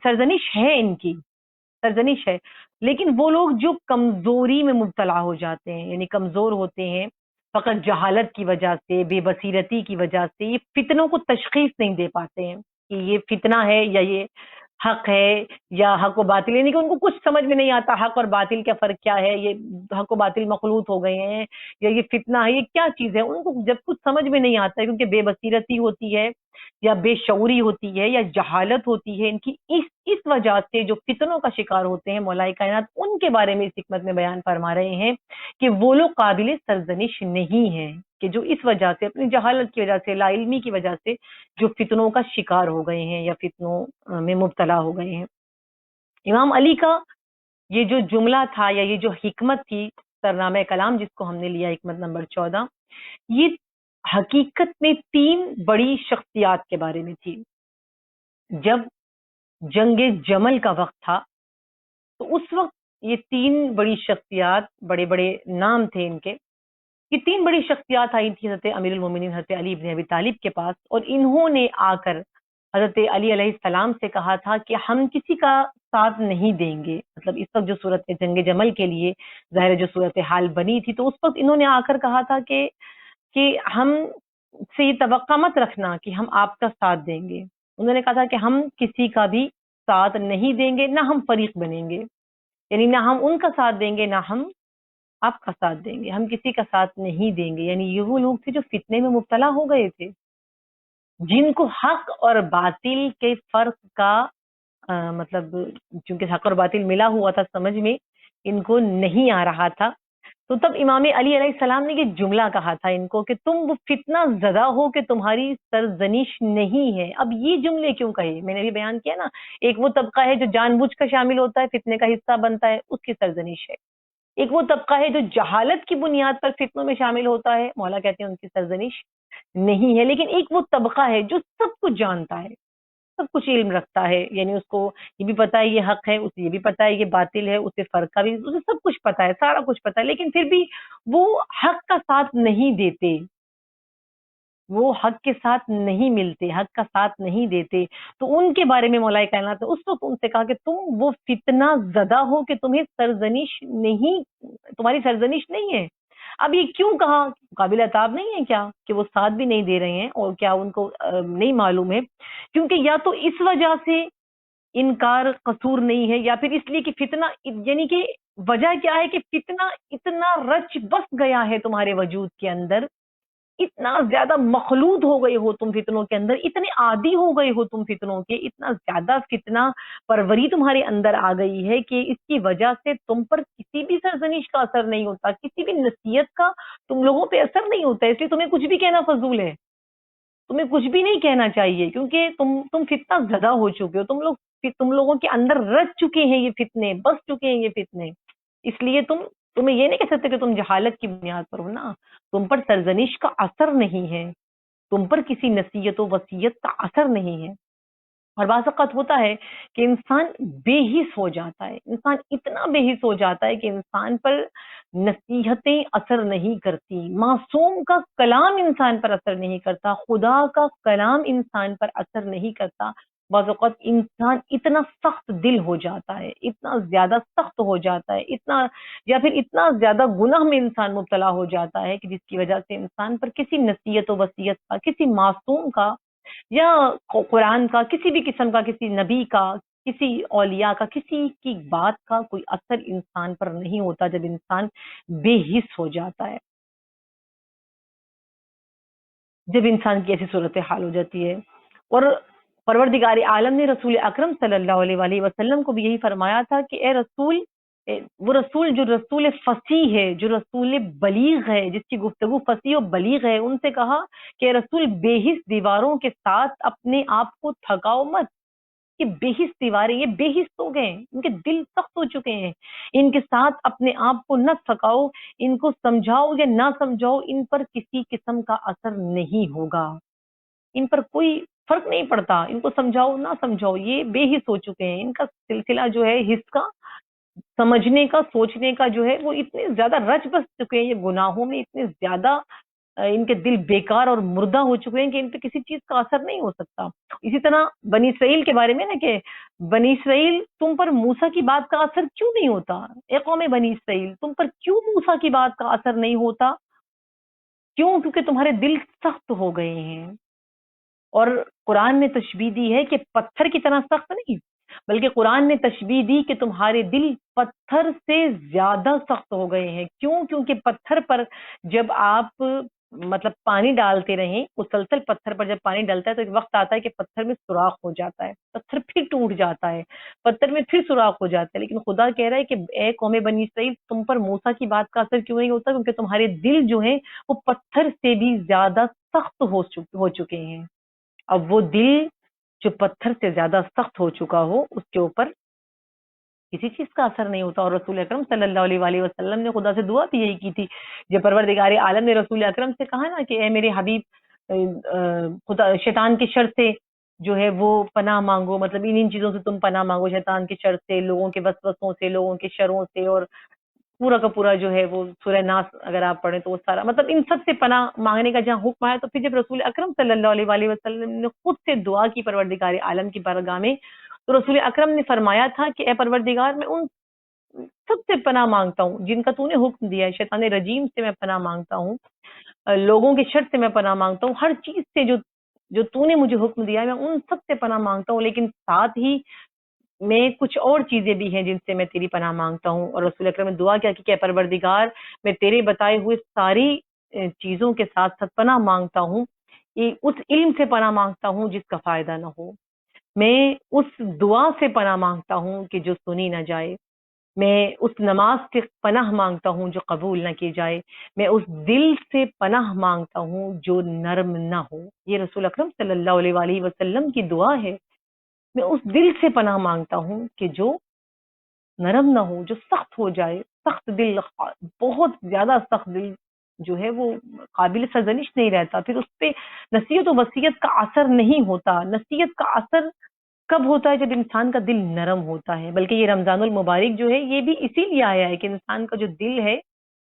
سرزنش ہے، ان کی سرزنش ہے. لیکن وہ لوگ جو کمزوری میں مبتلا ہو جاتے ہیں، یعنی کمزور ہوتے ہیں فقط جہالت کی وجہ سے، بے بصیرتی کی وجہ سے، یہ فتنوں کو تشخیص نہیں دے پاتے ہیں کہ یہ فتنہ ہے یا یہ حق ہے یا حق و باطل، یعنی کہ ان کو کچھ سمجھ میں نہیں آتا حق اور باطل کا فرق کیا ہے، یہ حق و باطل مخلوط ہو گئے ہیں یا یہ فتنہ ہے، یہ کیا چیز ہے. ان کو جب کچھ سمجھ میں نہیں آتا ہے کیونکہ بے بصیرتی ہوتی ہے یا بے شعوری ہوتی ہے یا جہالت ہوتی ہے ان کی، اس وجہ سے جو فتنوں کا شکار ہوتے ہیں مولا کائنات ان کے بارے میں اس حکمت میں بیان فرما رہے ہیں کہ وہ لوگ قابل سرزنش نہیں ہیں، کہ جو اس وجہ سے اپنی جہالت کی وجہ سے، لا علمی کی وجہ سے جو فتنوں کا شکار ہو گئے ہیں یا فتنوں میں مبتلا ہو گئے ہیں. امام علی کا یہ جو جملہ تھا یا یہ جو حکمت تھی سرنامہ کلام جس کو ہم نے لیا حکمت نمبر 14، یہ حقیقت میں 3 بڑی شخصیات کے بارے میں تھی. جب جنگ جمل کا وقت تھا تو اس وقت یہ 3 بڑی شخصیات، بڑے بڑے نام تھے ان کے، یہ 3 بڑی شخصیات آئی تھی حضرت امیر المومنین حضرت علی ابن ابی طالب کے پاس، اور انہوں نے آ کر حضرت علی علیہ السلام سے کہا تھا کہ ہم کسی کا ساتھ نہیں دیں گے. مطلب اس وقت جو صورت جنگ جمل کے لیے ظاہر جو صورت حال بنی تھی، تو اس وقت انہوں نے آ کر کہا تھا کہ ہم سے یہ توقع مت رکھنا کہ ہم آپ کا ساتھ دیں گے. انہوں نے کہا تھا کہ ہم کسی کا بھی ساتھ نہیں دیں گے، نہ ہم فریق بنیں گے، یعنی نہ ہم ان کا ساتھ دیں گے نہ ہم آپ کا ساتھ دیں گے، ہم کسی کا ساتھ نہیں دیں گے. یعنی یہ وہ لوگ تھے جو فتنے میں مبتلا ہو گئے تھے، جن کو حق اور باطل کے فرق کا مطلب چونکہ حق اور باطل ملا ہوا تھا سمجھ میں ان کو نہیں آ رہا تھا. تو تب امام علی علیہ السلام نے یہ جملہ کہا تھا ان کو کہ تم وہ فتنہ زدہ ہو کہ تمہاری سرزنش نہیں ہے. اب یہ جملے کیوں کہے؟ میں نے بھی بیان کیا نا، ایک وہ طبقہ ہے جو جان بوجھ کر شامل ہوتا ہے، فتنے کا حصہ بنتا ہے، اس کی سرزنش ہے. ایک وہ طبقہ ہے جو جہالت کی بنیاد پر فتنوں میں شامل ہوتا ہے، مولا کہتے ہیں ان کی سرزنش نہیں ہے. لیکن ایک وہ طبقہ ہے جو سب کچھ جانتا ہے، سب کچھ علم رکھتا ہے، یعنی اس کو یہ بھی پتا ہے یہ حق ہے، اسے یہ بھی پتا ہے یہ باطل ہے، اسے فرق کا بھی، اسے سب کچھ پتا ہے، سارا کچھ پتا ہے، لیکن پھر بھی وہ حق کا ساتھ نہیں دیتے، وہ حق کے ساتھ نہیں ملتے، حق کا ساتھ نہیں دیتے. تو ان کے بارے میں مولا کائنات نے اس وقت ان سے کہا کہ تم وہ فتنہ زدہ ہو کہ تمہیں سرزنش نہیں، تمہاری سرزنش نہیں ہے. اب یہ کیوں کہا؟ قابل عتاب نہیں ہے کیا کہ وہ ساتھ بھی نہیں دے رہے ہیں، اور کیا ان کو نہیں معلوم ہے؟ کیونکہ یا تو اس وجہ سے انکار قصور نہیں ہے، یا پھر اس لیے کہ فتنہ، یعنی کہ وجہ کیا ہے کہ فتنہ اتنا رچ بس گیا ہے تمہارے وجود کے اندر، اتنا زیادہ مخلوط ہو گئے ہو تم فتنوں کے اندر، اتنے عادی ہو گئے ہو تم فتنوں کے، اتنا زیادہ فتنہ پروری تمہارے اندر آ گئی ہے کہ اس کی وجہ سے تم پر کسی بھی سرزنش کا اثر نہیں ہوتا، کسی بھی نصیحت کا تم لوگوں پہ اثر نہیں ہوتا. اس لیے تمہیں کچھ بھی کہنا فضول ہے، تمہیں کچھ بھی نہیں کہنا چاہیے، کیونکہ تم فتنہ زدہ ہو چکے ہو، تم لوگوں کے اندر رچ چکے ہیں یہ فتنے، بس چکے ہیں یہ فتنے. اس لیے تمہیں یہ نہیں کہہ سکتے کہ تم جہالت کی بنیاد پر ہو نا، تم پر سرزنش کا اثر نہیں ہے، تم پر کسی نصیحت و وصیت کا اثر نہیں ہے. اور بعض اوقات ہوتا ہے کہ انسان بے حس ہو جاتا ہے، انسان اتنا بے حس ہو جاتا ہے کہ انسان پر نصیحتیں اثر نہیں کرتی، معصوم کا کلام انسان پر اثر نہیں کرتا، خدا کا کلام انسان پر اثر نہیں کرتا. بعض اوقات انسان اتنا سخت دل ہو جاتا ہے، اتنا زیادہ سخت ہو جاتا ہے، اتنا یا پھر اتنا زیادہ گناہ میں انسان مبتلا ہو جاتا ہے کہ جس کی وجہ سے انسان پر کسی نصیحت و وصیت کا، کسی معصوم کا یا قرآن کا، کسی بھی قسم کا، کسی نبی کا، کسی اولیاء کا، کسی کی بات کا کوئی اثر انسان پر نہیں ہوتا جب انسان بے حس ہو جاتا ہے، جب انسان کی ایسی صورتحال ہو جاتی ہے۔ اور پروردگار عالم نے رسول اکرم صلی اللہ علیہ وآلہ وسلم کو بھی یہی فرمایا تھا کہ اے رسول، وہ رسول جو رسول فصیح ہے، جو رسول بلیغ ہے، جس کی گفتگو فصیح و بلیغ ہے، ان سے کہا کہ اے رسول، بے حس دیواروں کے ساتھ اپنے آپ کو تھکاؤ مت۔ کہ بے حس دیواریں، یہ بے حس ہو گئے ہیں، ان کے دل سخت ہو چکے ہیں، ان کے ساتھ اپنے آپ کو نہ تھکاؤ، ان کو سمجھاؤ یا نہ سمجھاؤ، ان پر کسی قسم کا اثر نہیں ہوگا، ان پر کوئی فرق نہیں پڑتا، ان کو سمجھاؤ نہ سمجھاؤ، یہ بے حس ہو چکے ہیں، ان کا سلسلہ جو ہے حس کا، سمجھنے کا، سوچنے کا جو ہے وہ اتنے زیادہ رچ بس چکے ہیں، یہ گناہوں میں اتنے زیادہ ان کے دل بیکار اور مردہ ہو چکے ہیں کہ ان پہ کسی چیز کا اثر نہیں ہو سکتا۔ اسی طرح بنی اسرائیل کے بارے میں نا کہ بنی اسرائیل، تم پر موسیٰ کی بات کا اثر کیوں نہیں ہوتا؟ اے قوم بنی اسرائیل، تم پر کیوں موسیٰ کی بات کا اثر نہیں ہوتا؟ کیوں؟ کیونکہ تمہارے دل سخت ہو گئے ہیں۔ اور قرآن نے تشبیہ دی ہے کہ پتھر کی طرح سخت نہیں، بلکہ قرآن نے تشبیہ دی کہ تمہارے دل پتھر سے زیادہ سخت ہو گئے ہیں۔ کیوں؟ کیونکہ پتھر پر جب آپ مطلب پانی ڈالتے رہیں، مسلسل پتھر پر جب پانی ڈالتا ہے تو ایک وقت آتا ہے کہ پتھر میں سوراخ ہو جاتا ہے، پتھر پھر ٹوٹ جاتا ہے، پتھر میں پھر سوراخ ہو جاتا ہے، لیکن خدا کہہ رہا ہے کہ اے قوم بنی اسرائیل، تم پر موسیٰ کی بات کا اثر کیوں نہیں ہوتا؟ کیونکہ تمہارے دل جو ہیں وہ پتھر سے بھی زیادہ سخت ہو چکے ہیں۔ اب وہ دل جو پتھر سے زیادہ سخت ہو چکا ہو، اس کے اوپر کسی چیز کا اثر نہیں ہوتا۔ اور رسول اکرم صلی اللہ علیہ وآلہ وسلم نے خدا سے دعا بھی یہی کی تھی، جب پروردگار عالم نے رسول اکرم سے کہا نا کہ اے میرے حبیب، خدا شیطان کے شر سے جو ہے وہ پناہ مانگو، مطلب ان چیزوں سے تم پناہ مانگو، شیطان کے شر سے، لوگوں کے وسوسوں سے، لوگوں کے شروں سے، اور پورا کا پورا جو ہے وہ سورہ ناس اگر آپ پڑھیں تو وہ سارا مطلب ان سب سے پناہ مانگنے کا جہاں حکم آیا، تو پھر جب رسول اکرم صلی اللہ علیہ وآلہ وسلم نے خود سے دعا کی پروردگار عالم کی بارگاہ میں، تو رسول اکرم نے فرمایا تھا کہ اے پروردگار، میں ان سب سے پناہ مانگتا ہوں جن کا تو نے حکم دیا ہے، شیطان رجیم سے میں پناہ مانگتا ہوں، لوگوں کے شر سے میں پناہ مانگتا ہوں، ہر چیز سے جو تو نے مجھے حکم دیا ہے میں ان سب سے پناہ مانگتا ہوں، لیکن ساتھ ہی میں کچھ اور چیزیں بھی ہیں جن سے میں تیری پناہ مانگتا ہوں۔ اور رسول اکرم نے دعا کیا کہ اے پروردگار، میں تیرے بتائے ہوئے ساری چیزوں کے ساتھ ساتھ پناہ مانگتا ہوں، اس علم سے پناہ مانگتا ہوں جس کا فائدہ نہ ہو، میں اس دعا سے پناہ مانگتا ہوں کہ جو سنی نہ جائے، میں اس نماز سے پناہ مانگتا ہوں جو قبول نہ کی جائے، میں اس دل سے پناہ مانگتا ہوں جو نرم نہ ہو۔ یہ رسول اکرم صلی اللہ علیہ وآلہ وسلم کی دعا ہے، میں اس دل سے پناہ مانگتا ہوں کہ جو نرم نہ ہو، جو سخت ہو جائے، سخت دل، بہت زیادہ سخت دل جو ہے وہ قابل سرزنش نہیں رہتا، پھر اس پہ نصیحت و وصیت کا اثر نہیں ہوتا۔ نصیحت کا اثر کب ہوتا ہے؟ جب انسان کا دل نرم ہوتا ہے۔ بلکہ یہ رمضان المبارک جو ہے یہ بھی اسی لیے آیا ہے کہ انسان کا جو دل ہے،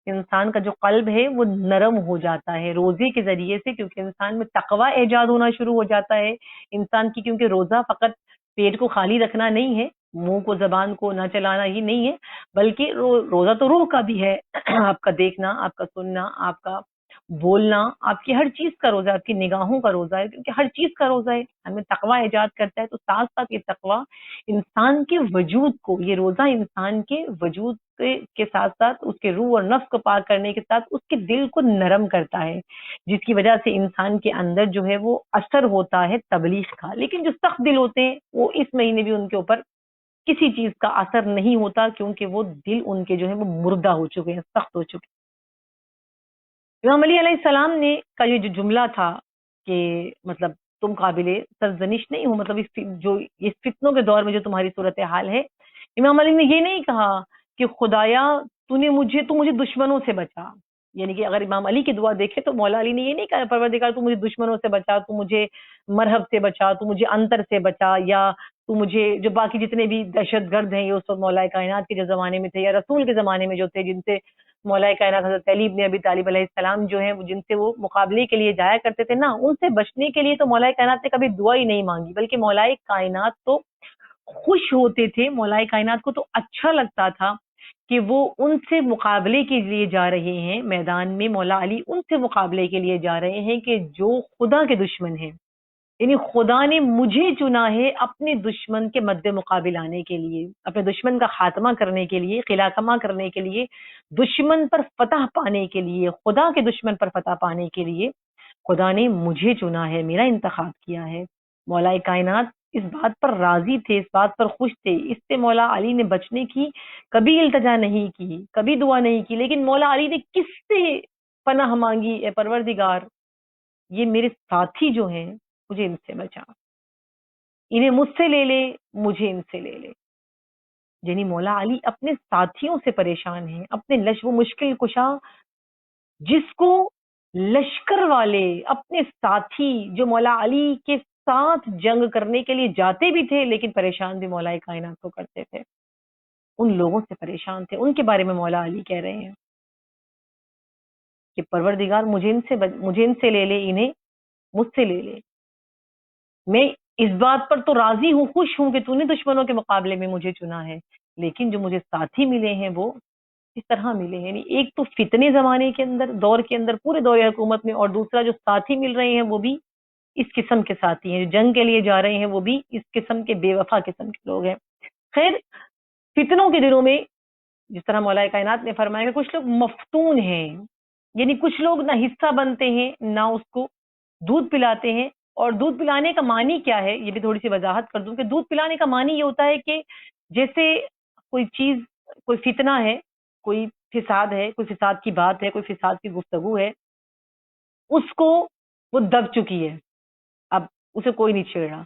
انسان کا جو قلب ہے وہ نرم ہو جاتا ہے روزے کے ذریعے سے، کیونکہ انسان میں تقوی ایجاد ہونا شروع ہو جاتا ہے انسان کی، کیونکہ روزہ فقط پیٹ کو خالی رکھنا نہیں ہے، منہ کو زبان کو نہ چلانا ہی نہیں ہے، بلکہ روزہ تو روح کا بھی ہے آپ کا دیکھنا، آپ کا سننا، آپ کا بولنا، آپ کی ہر چیز کا روزہ، آپ کی نگاہوں کا روزہ ہے، کیونکہ ہر چیز کا روزہ ہے، ہمیں تقوی ایجاد کرتا ہے۔ تو ساتھ ساتھ یہ تقوی انسان کے وجود کو، یہ روزہ انسان کے وجود کے ساتھ ساتھ اس کے روح اور نفس کو پاک کرنے کے ساتھ اس کے دل کو نرم کرتا ہے، جس کی وجہ سے انسان کے اندر جو ہے وہ اثر ہوتا ہے تبلیغ کا۔ لیکن جو سخت دل ہوتے ہیں وہ اس مہینے بھی ان کے اوپر کسی چیز کا اثر نہیں ہوتا، کیونکہ وہ دل ان کے جو ہے وہ مردہ ہو چکے ہیں، سخت ہو چکے ہیں۔ امام علی علیہ السلام نے کا یہ جو جملہ تھا کہ مطلب تم قابل سرزنش نہیں ہو، مطلب اس فتنوں کے دور میں جو تمہاری صورتحال ہے، امام علی نے یہ نہیں کہا کہ خدایا تو مجھے دشمنوں سے بچا، یعنی کہ اگر امام علی کی دعا دیکھے تو مولا علی نے یہ نہیں کہا پروردگار تو مجھے دشمنوں سے بچا، تو مجھے مرحب سے بچا، تو مجھے انتر سے بچا، یا تو مجھے جو باقی جتنے بھی دہشت گرد ہیں یہ اس وقت مولا کائنات کے جو زمانے میں تھے یا رسول کے زمانے میں جو تھے جن سے مولا کائنات حضرت علی ابن ابی طالب علیہ السلام جو ہیں جن سے وہ مقابلے کے لیے جایا کرتے تھے نا، ان سے بچنے کے لیے تو مولا کائنات نے کبھی دعا ہی نہیں مانگی، بلکہ مولا کائنات تو خوش ہوتے تھے، مولا کائنات کو تو اچھا لگتا تھا کہ وہ ان سے مقابلے کے لیے جا رہے ہیں میدان میں، مولا علی ان سے مقابلے کے لیے جا رہے ہیں کہ جو خدا کے دشمن ہیں، یعنی خدا نے مجھے چنا ہے اپنے دشمن کے مد مقابل آنے کے لیے، اپنے دشمن کا خاتمہ کرنے کے لیے، قلعہ کما کرنے کے لیے، دشمن پر فتح پانے کے لیے، خدا کے دشمن پر فتح پانے کے لیے خدا نے مجھے چنا ہے، میرا انتخاب کیا ہے۔ مولا کائنات اس بات پر راضی تھے، اس بات پر خوش تھے، اس سے مولا علی نے بچنے کی کبھی التجا نہیں کی، کبھی دعا نہیں کی، لیکن مولا علی نے کس سے پناہ مانگی؟ اے پروردگار، یہ میرے ساتھی جو ہیں مجھے ان سے بچا، انہیں مجھ سے لے لے، مجھے ان سے لے لے۔ یعنی مولا علی اپنے ساتھیوں سے پریشان ہیں، اپنے وہ مشکل کشا جس کو لشکر والے اپنے ساتھی جو مولا علی کے ساتھ جنگ کرنے کے لیے جاتے بھی تھے لیکن پریشان بھی مولا کائنات کو کرتے تھے، ان لوگوں سے پریشان تھے، ان کے بارے میں مولا علی کہہ رہے ہیں کہ پروردگار مجھے ان سے لے لے، انہیں مجھ سے لے لے۔ میں اس بات پر تو راضی ہوں، خوش ہوں کہ تو نے دشمنوں کے مقابلے میں مجھے چنا ہے، لیکن جو مجھے ساتھی ملے ہیں وہ اس طرح ملے ہیں، یعنی ایک تو فتنے زمانے کے اندر، دور کے اندر، پورے دور حکومت میں، اور دوسرا جو ساتھی مل رہے ہیں وہ بھی اس قسم کے ساتھی ہیں، جو جنگ کے لیے جا رہے ہیں وہ بھی اس قسم کے بے وفا قسم کے لوگ ہیں۔ خیر، فتنوں کے دنوں میں جس طرح مولا کائنات نے فرمایا کہ کچھ لوگ مفتون ہیں، یعنی کچھ لوگ نہ حصہ بنتے ہیں نہ اس کو دودھ پلاتے ہیں۔ اور دودھ پلانے کا معنی کیا ہے، یہ بھی تھوڑی سی وضاحت کر دوں کہ دودھ پلانے کا معنی یہ ہوتا ہے کہ جیسے کوئی چیز، کوئی فتنہ ہے، کوئی فساد ہے، کوئی فساد کی بات ہے، کوئی فساد کی گفتگو ہے، اس کو وہ دب چکی ہے، اب اسے کوئی نہیں چھیڑ رہا،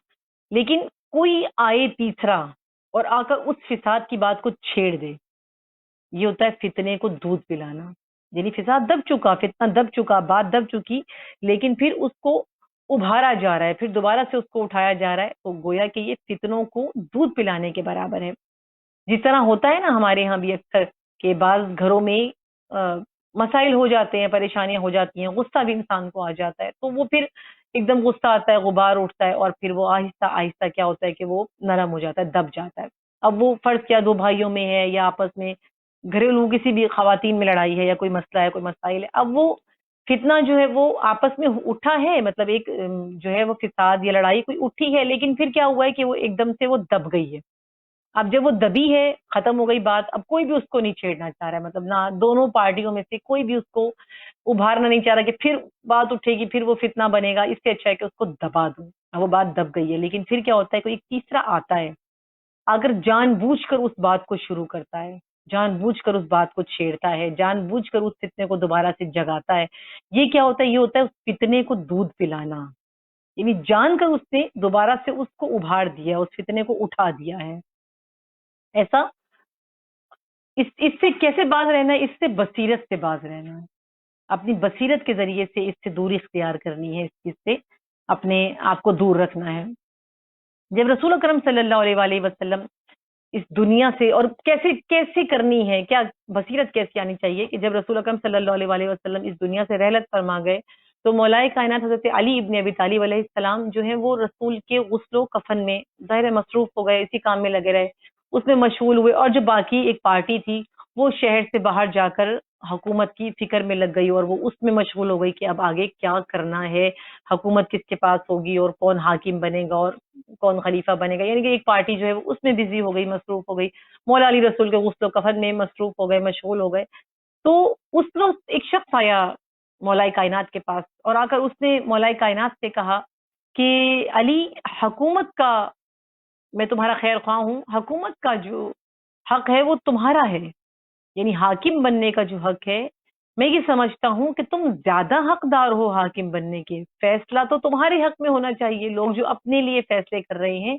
لیکن کوئی آئے تیسرا اور آ کر اس فساد کی بات کو چھیڑ دے، یہ ہوتا ہے فتنے کو دودھ پلانا۔ یعنی فساد دب چکا، فتنہ دب چکا، بات دب چکی، لیکن پھر اس کو ابھارا جا رہا ہے، پھر دوبارہ سے اس کو اٹھایا جا رہا ہے، تو گویا کہ یہ فتنوں کو دودھ پلانے کے برابر ہے۔ جس طرح ہوتا ہے نا ہمارے ہاں بھی اکثر کہ بعض گھروں میں مسائل ہو جاتے ہیں، پریشانیاں ہو جاتی ہیں، غصہ بھی انسان کو آ جاتا ہے، تو وہ پھر ایک دم غصہ آتا ہے، غبار اٹھتا ہے، اور پھر وہ آہستہ آہستہ کیا ہوتا ہے کہ وہ نرم ہو جاتا ہے، دب جاتا ہے۔ اب وہ فرض کیا دو بھائیوں میں ہے یا آپس میں گھریلو کسی بھی خواتین میں لڑائی ہے یا کوئی مسئلہ ہے، کوئی مسائل ہے، اب وہ فتنہ جو ہے وہ آپس میں اٹھا ہے، مطلب ایک جو ہے وہ فساد یا لڑائی کوئی اٹھی ہے، لیکن پھر کیا ہوا ہے کہ وہ ایک دم سے وہ دب گئی ہے۔ اب جب وہ دبی ہے، ختم ہو گئی بات، اب کوئی بھی اس کو نہیں چھیڑنا چاہ رہا ہے، مطلب نہ دونوں پارٹیوں میں سے کوئی بھی اس کو ابھارنا نہیں چاہ رہا کہ پھر بات اٹھے گی، پھر وہ فتنہ بنے گا، اس سے اچھا ہے کہ اس کو دبا دوں۔ اب وہ بات دب گئی ہے، لیکن پھر کیا ہوتا ہے کوئی ایک تیسرا آتا ہے، اگر جان بوجھ کر اس بات کو شروع کرتا ہے، جان بوجھ کر اس بات کو چھیڑتا ہے، جان بوجھ کر اس فتنے کو دوبارہ سے جگاتا ہے، یہ کیا ہوتا ہے؟ یہ ہوتا ہے اس فتنے کو دودھ پلانا، یعنی جان کر اس نے دوبارہ سے اس کو ابھار دیا، اس فتنے کو اٹھا دیا ہے۔ ایسا اس سے کیسے باز رہنا ہے؟ اس سے بصیرت سے باز رہنا ہے، اپنی بصیرت کے ذریعے سے اس سے دوری اختیار کرنی ہے، اس چیز سے اپنے آپ کو دور رکھنا ہے۔ جب رسول اکرم صلی اللہ علیہ وآلہ وسلم اس دنیا سے، اور کیسے کیسے کرنی ہے، کیا بصیرت کیسی آنی چاہیے کہ جب رسول اکرم صلی اللہ علیہ وآلہ وسلم اس دنیا سے رحلت فرما گئے تو مولا کائنات حضرت علی ابن ابی طالب علیہ السلام جو ہیں وہ رسول کے غسل و کفن میں ظاہر مصروف ہو گئے، اسی کام میں لگے رہے، اس میں مشغول ہوئے، اور جو باقی ایک پارٹی تھی وہ شہر سے باہر جا کر حکومت کی فکر میں لگ گئی، اور وہ اس میں مشغول ہو گئی کہ اب آگے کیا کرنا ہے، حکومت کس کے پاس ہوگی، اور کون حاکم بنے گا، اور کون خلیفہ بنے گا، یعنی کہ ایک پارٹی جو ہے وہ اس میں بزی ہو گئی، مصروف ہو گئی، مولا علی رسول کے غسل و کفن میں مصروف ہو گئے، مشغول ہو گئے۔ تو اس وقت ایک شخص آیا مولا کائنات کے پاس، اور آ کر اس نے مولا کائنات سے کہا کہ علی، حکومت کا میں تمہارا خیر خواہ ہوں، حکومت کا جو حق ہے وہ تمہارا ہے، یعنی حاکم بننے کا جو حق ہے، میں یہ سمجھتا ہوں کہ تم زیادہ حقدار ہو حاکم بننے کے، فیصلہ تو تمہارے حق میں ہونا چاہیے، لوگ جو اپنے لیے فیصلے کر رہے ہیں،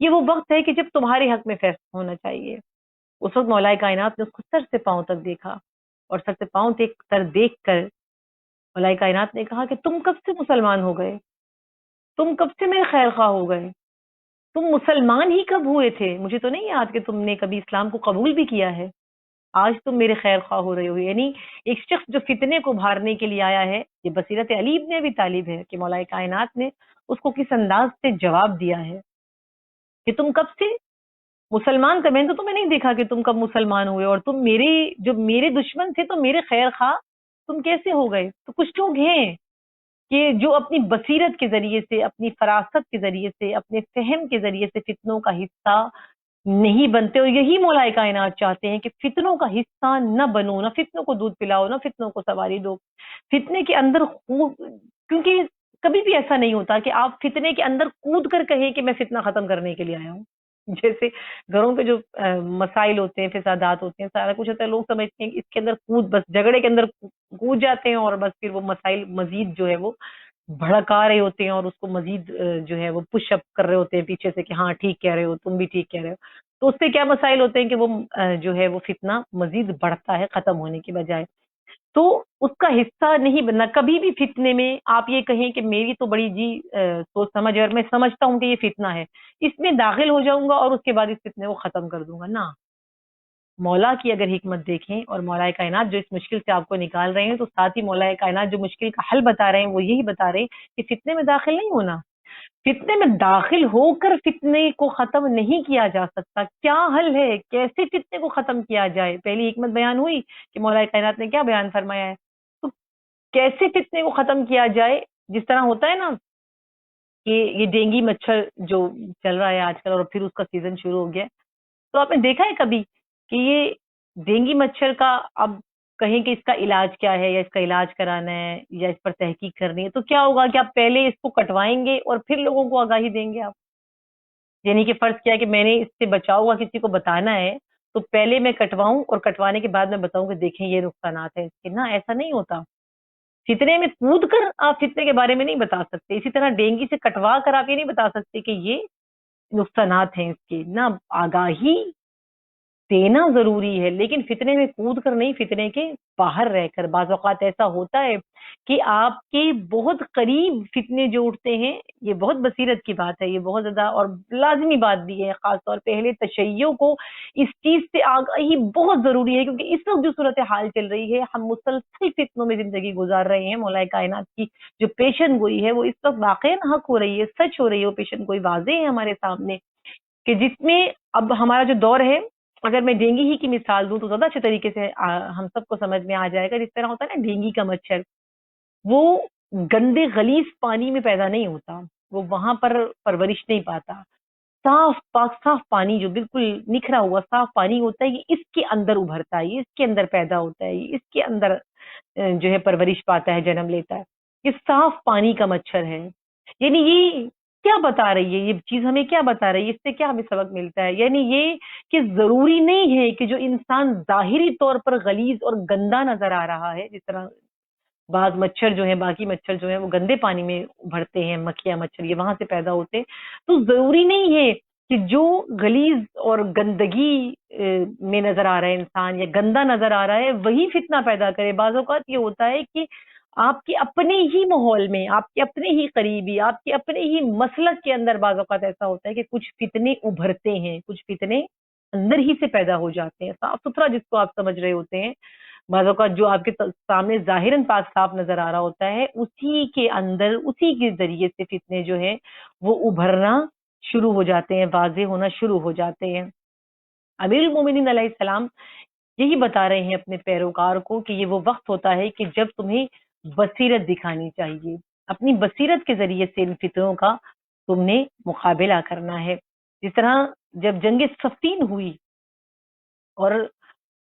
یہ وہ وقت ہے کہ جب تمہارے حق میں فیصلہ ہونا چاہیے۔ اس وقت مولا کائنات نے اس کو سر سے پاؤں تک دیکھا، اور سر سے پاؤں تک دیکھ کر مولا کائنات نے کہا کہ تم کب سے مسلمان ہو گئے، تم کب سے میرے خیر خواہ ہو گئے، تم مسلمان ہی کب ہوئے تھے؟ مجھے تو نہیں یاد کہ تم نے کبھی اسلام کو قبول بھی کیا ہے۔ آج تم میرے خیر خواہ ہو رہے ہو. یعنی ایک شخص جو فتنے کو ابھارنے کے لیے آیا ہے، یہ بصیرت علی ابن ابی طالب ہے کہ مولا کائنات نے اس کو کس انداز سے جواب دیا ہے کہ تم کب سے مسلمان تھے. میں نے تو تمہیں نہیں دیکھا کہ تم کب مسلمان ہوئے، اور تم میرے جو میرے دشمن تھے تو میرے خیر خواہ تم کیسے ہو گئے. تو کچھ لوگ ہیں کہ جو اپنی بصیرت کے ذریعے سے، اپنی فراست کے ذریعے سے، اپنے فہم کے ذریعے سے فتنوں کا حصہ نہیں بنتے، اور یہی مولا کائنات چاہتے ہیں کہ فتنوں کا حصہ نہ بنو، نہ فتنوں کو دودھ پلاؤ، نہ فتنوں کو سواری دو. فتنے کے اندر کیونکہ کبھی بھی ایسا نہیں ہوتا کہ آپ فتنے کے اندر کود کر کہیں کہ میں فتنہ ختم کرنے کے لیے آیا ہوں. جیسے گھروں پہ جو مسائل ہوتے ہیں، فسادات ہوتے ہیں، سارا کچھ ہوتا ہے، لوگ سمجھتے ہیں کہ اس کے اندر بس جھگڑے کے اندر کود جاتے ہیں، اور بس پھر وہ مسائل مزید جو ہے وہ بھڑکا رہے ہوتے ہیں، اور اس کو مزید جو ہے وہ پش اپ کر رہے ہوتے ہیں پیچھے سے کہ ہاں ٹھیک کہہ رہے ہو، تم بھی ٹھیک کہہ رہے ہو. تو اس سے کیا مسائل ہوتے ہیں کہ وہ جو ہے وہ فتنہ مزید بڑھتا ہے ختم ہونے کی بجائے. تو اس کا حصہ نہیں بننا. کبھی بھی فتنے میں آپ یہ کہیں کہ میری تو بڑی جی سوچ سمجھ ہے اور میں سمجھتا ہوں کہ یہ فتنہ ہے، اس میں داخل ہو جاؤں گا اور اس کے بعد اس فتنے کو ختم کر دوں گا. نہ، مولا کی اگر حکمت دیکھیں اور مولا کائنات جو اس مشکل سے آپ کو نکال رہے ہیں، تو ساتھ ہی مولا کائنات جو مشکل کا حل بتا رہے ہیں وہ یہی بتا رہے ہیں کہ فتنے میں داخل نہیں ہونا. فتنے میں داخل ہو کر فتنے کو ختم نہیں کیا جا سکتا. کیا حل ہے، کیسے فتنے کو ختم کیا جائے؟ پہلی حکمت بیان ہوئی کہ مولا کائنات نے کیا بیان فرمایا ہے. تو کیسے فتنے کو ختم کیا جائے؟ جس طرح ہوتا ہے نا کہ یہ ڈینگی مچھر جو چل رہا ہے آج کل، اور پھر اس کا سیزن شروع ہو گیا، تو آپ نے دیکھا ہے کبھی کہ یہ ڈینگی مچھر کا اب کہیں کہ اس کا علاج کیا ہے، یا اس کا علاج کرانا ہے، یا اس پر تحقیق کرنی ہے، تو کیا ہوگا کہ آپ پہلے اس کو کٹوائیں گے اور پھر لوگوں کو آگاہی دیں گے آپ. یعنی کہ فرض کیا کہ میں نے اس سے بچاؤ کا کسی کو بتانا ہے، تو پہلے میں کٹواؤں اور کٹوانے کے بعد میں بتاؤں کہ دیکھیں یہ نقصانات ہیں اس کے. نہ، ایسا نہیں ہوتا. فتنے میں کود کر آپ فتنے کے بارے میں نہیں بتا سکتے. اسی طرح ڈینگی سے کٹوا کر آپ یہ نہیں بتا سکتے کہ یہ نقصانات ہیں اس کے. نہ، آگاہی دینا ضروری ہے، لیکن فتنے میں کود کر نہیں، فتنے کے باہر رہ کر. بعض اوقات ایسا ہوتا ہے کہ آپ کے بہت قریب فتنے جو اٹھتے ہیں، یہ بہت بصیرت کی بات ہے، یہ بہت زیادہ اور لازمی بات بھی ہے. خاص طور پہ اہل تشیع کو اس چیز سے آگاہی بہت ضروری ہے، کیونکہ اس وقت جو صورتحال چل رہی ہے، ہم مسلسل فتنوں میں زندگی گزار رہے ہیں. مولا کائنات کی جو پیشن گوئی ہے وہ اس وقت واقعی حق ہو رہی ہے، سچ ہو رہی ہے. وہ پیشن گوئی واضح ہے ہمارے سامنے کہ جس میں اب ہمارا جو دور ہے، اگر میں ڈینگی ہی کی مثال دوں تو زیادہ اچھے طریقے سے ہم سب کو سمجھ میں آ جائے گا. جس طرح ہوتا ہے نا ڈینگی کا مچھر، وہ گندے غلیظ پانی میں پیدا نہیں ہوتا، وہ وہاں پر پرورش نہیں پاتا. صاف پاک صاف پانی جو بالکل نکھرا ہوا صاف پانی ہوتا ہے، یہ اس کے اندر ابھرتا ہے، یہ اس کے اندر پیدا ہوتا ہے، یہ اس کے اندر جو ہے پرورش پاتا ہے، جنم لیتا ہے. یہ صاف پانی کا مچھر ہے. یعنی یہ کیا بتا رہی ہے، یہ چیز ہمیں کیا بتا رہی ہے، اس سے کیا ہمیں سبق ملتا ہے؟ یعنی یہ کہ ضروری نہیں ہے کہ جو انسان ظاہری طور پر غلیظ اور گندا نظر آ رہا ہے، جس طرح بعض مچھر جو ہیں، باقی مچھر جو ہیں وہ گندے پانی میں ابھرتے ہیں، مکھیاں مچھر یہ وہاں سے پیدا ہوتے ہیں، تو ضروری نہیں ہے کہ جو غلیظ اور گندگی میں نظر آ رہا ہے انسان، یا گندا نظر آ رہا ہے، وہی فتنہ پیدا کرے. بعض اوقات یہ ہوتا ہے کہ آپ کے اپنے ہی ماحول میں، آپ کے اپنے ہی قریبی، آپ کے اپنے ہی مسلک کے اندر بعض اوقات ایسا ہوتا ہے کہ کچھ فتنے ابھرتے ہیں، کچھ فتنے اندر ہی سے پیدا ہو جاتے ہیں. صاف ستھرا جس کو آپ سمجھ رہے ہوتے ہیں، بعض اوقات جو آپ کے سامنے ظاہراً پاک صاف نظر آ رہا ہوتا ہے، اسی کے اندر اسی کے ذریعے سے فتنے جو ہیں وہ ابھرنا شروع ہو جاتے ہیں، واضح ہونا شروع ہو جاتے ہیں. امیر المومنین علیہ السلام یہی بتا رہے ہیں اپنے پیروکار کو کہ یہ وہ وقت ہوتا ہے کہ جب تمہیں بصیرت دکھانی چاہیے. اپنی بصیرت کے ذریعے سے ان فتنوں کا تم نے مقابلہ کرنا ہے. جس طرح جب جنگ صفین ہوئی، اور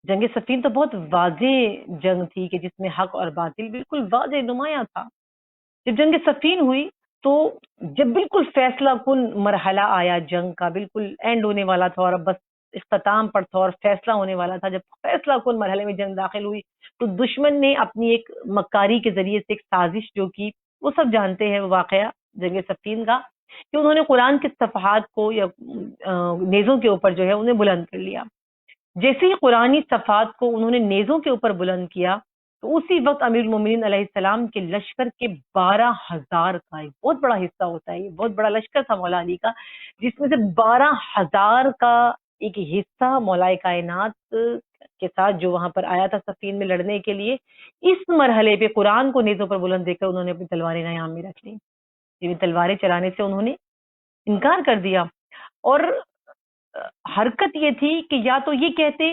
جنگ صفین تو بہت واضح جنگ تھی کہ جس میں حق اور باطل بالکل واضح نمایاں تھا. جب جنگ صفین ہوئی تو جب بالکل فیصلہ کن مرحلہ آیا، جنگ کا بالکل اینڈ ہونے والا تھا اور اب بس اختتام پر تھا اور فیصلہ ہونے والا تھا، جب فیصلہ کن مرحلے میں جنگ داخل ہوئی تو دشمن نے اپنی ایک مکاری کے ذریعے سے ایک سازش جو کی، وہ سب جانتے ہیں وہ واقعہ جنگ صفین کا، کہ انہوں نے قرآن کے صفحات کو یا نیزوں کے اوپر جو ہے انہیں بلند کر لیا. جیسے ہی قرآنی صفحات کو انہوں نے نیزوں کے اوپر بلند کیا، تو اسی وقت امیر المومنین علیہ السلام کے لشکر کے 12,000 کا ایک بہت بڑا حصہ ہوتا ہے، یہ بہت بڑا لشکر تھا مولا علی کا، جس میں سے 12,000 کا ایک حصہ مولا کائنات کے ساتھ جو وہاں پر آیا تھا صفین میں لڑنے کے لیے، اس مرحلے پہ قرآن کو نیزوں پر بلند دیکھ کر انہوں نے اپنی تلواریں نیام میں رکھ لی، یعنی تلواریں چلانے سے انہوں نے انکار کر دیا۔ اور حرکت یہ تھی کہ یا تو یہ کہتے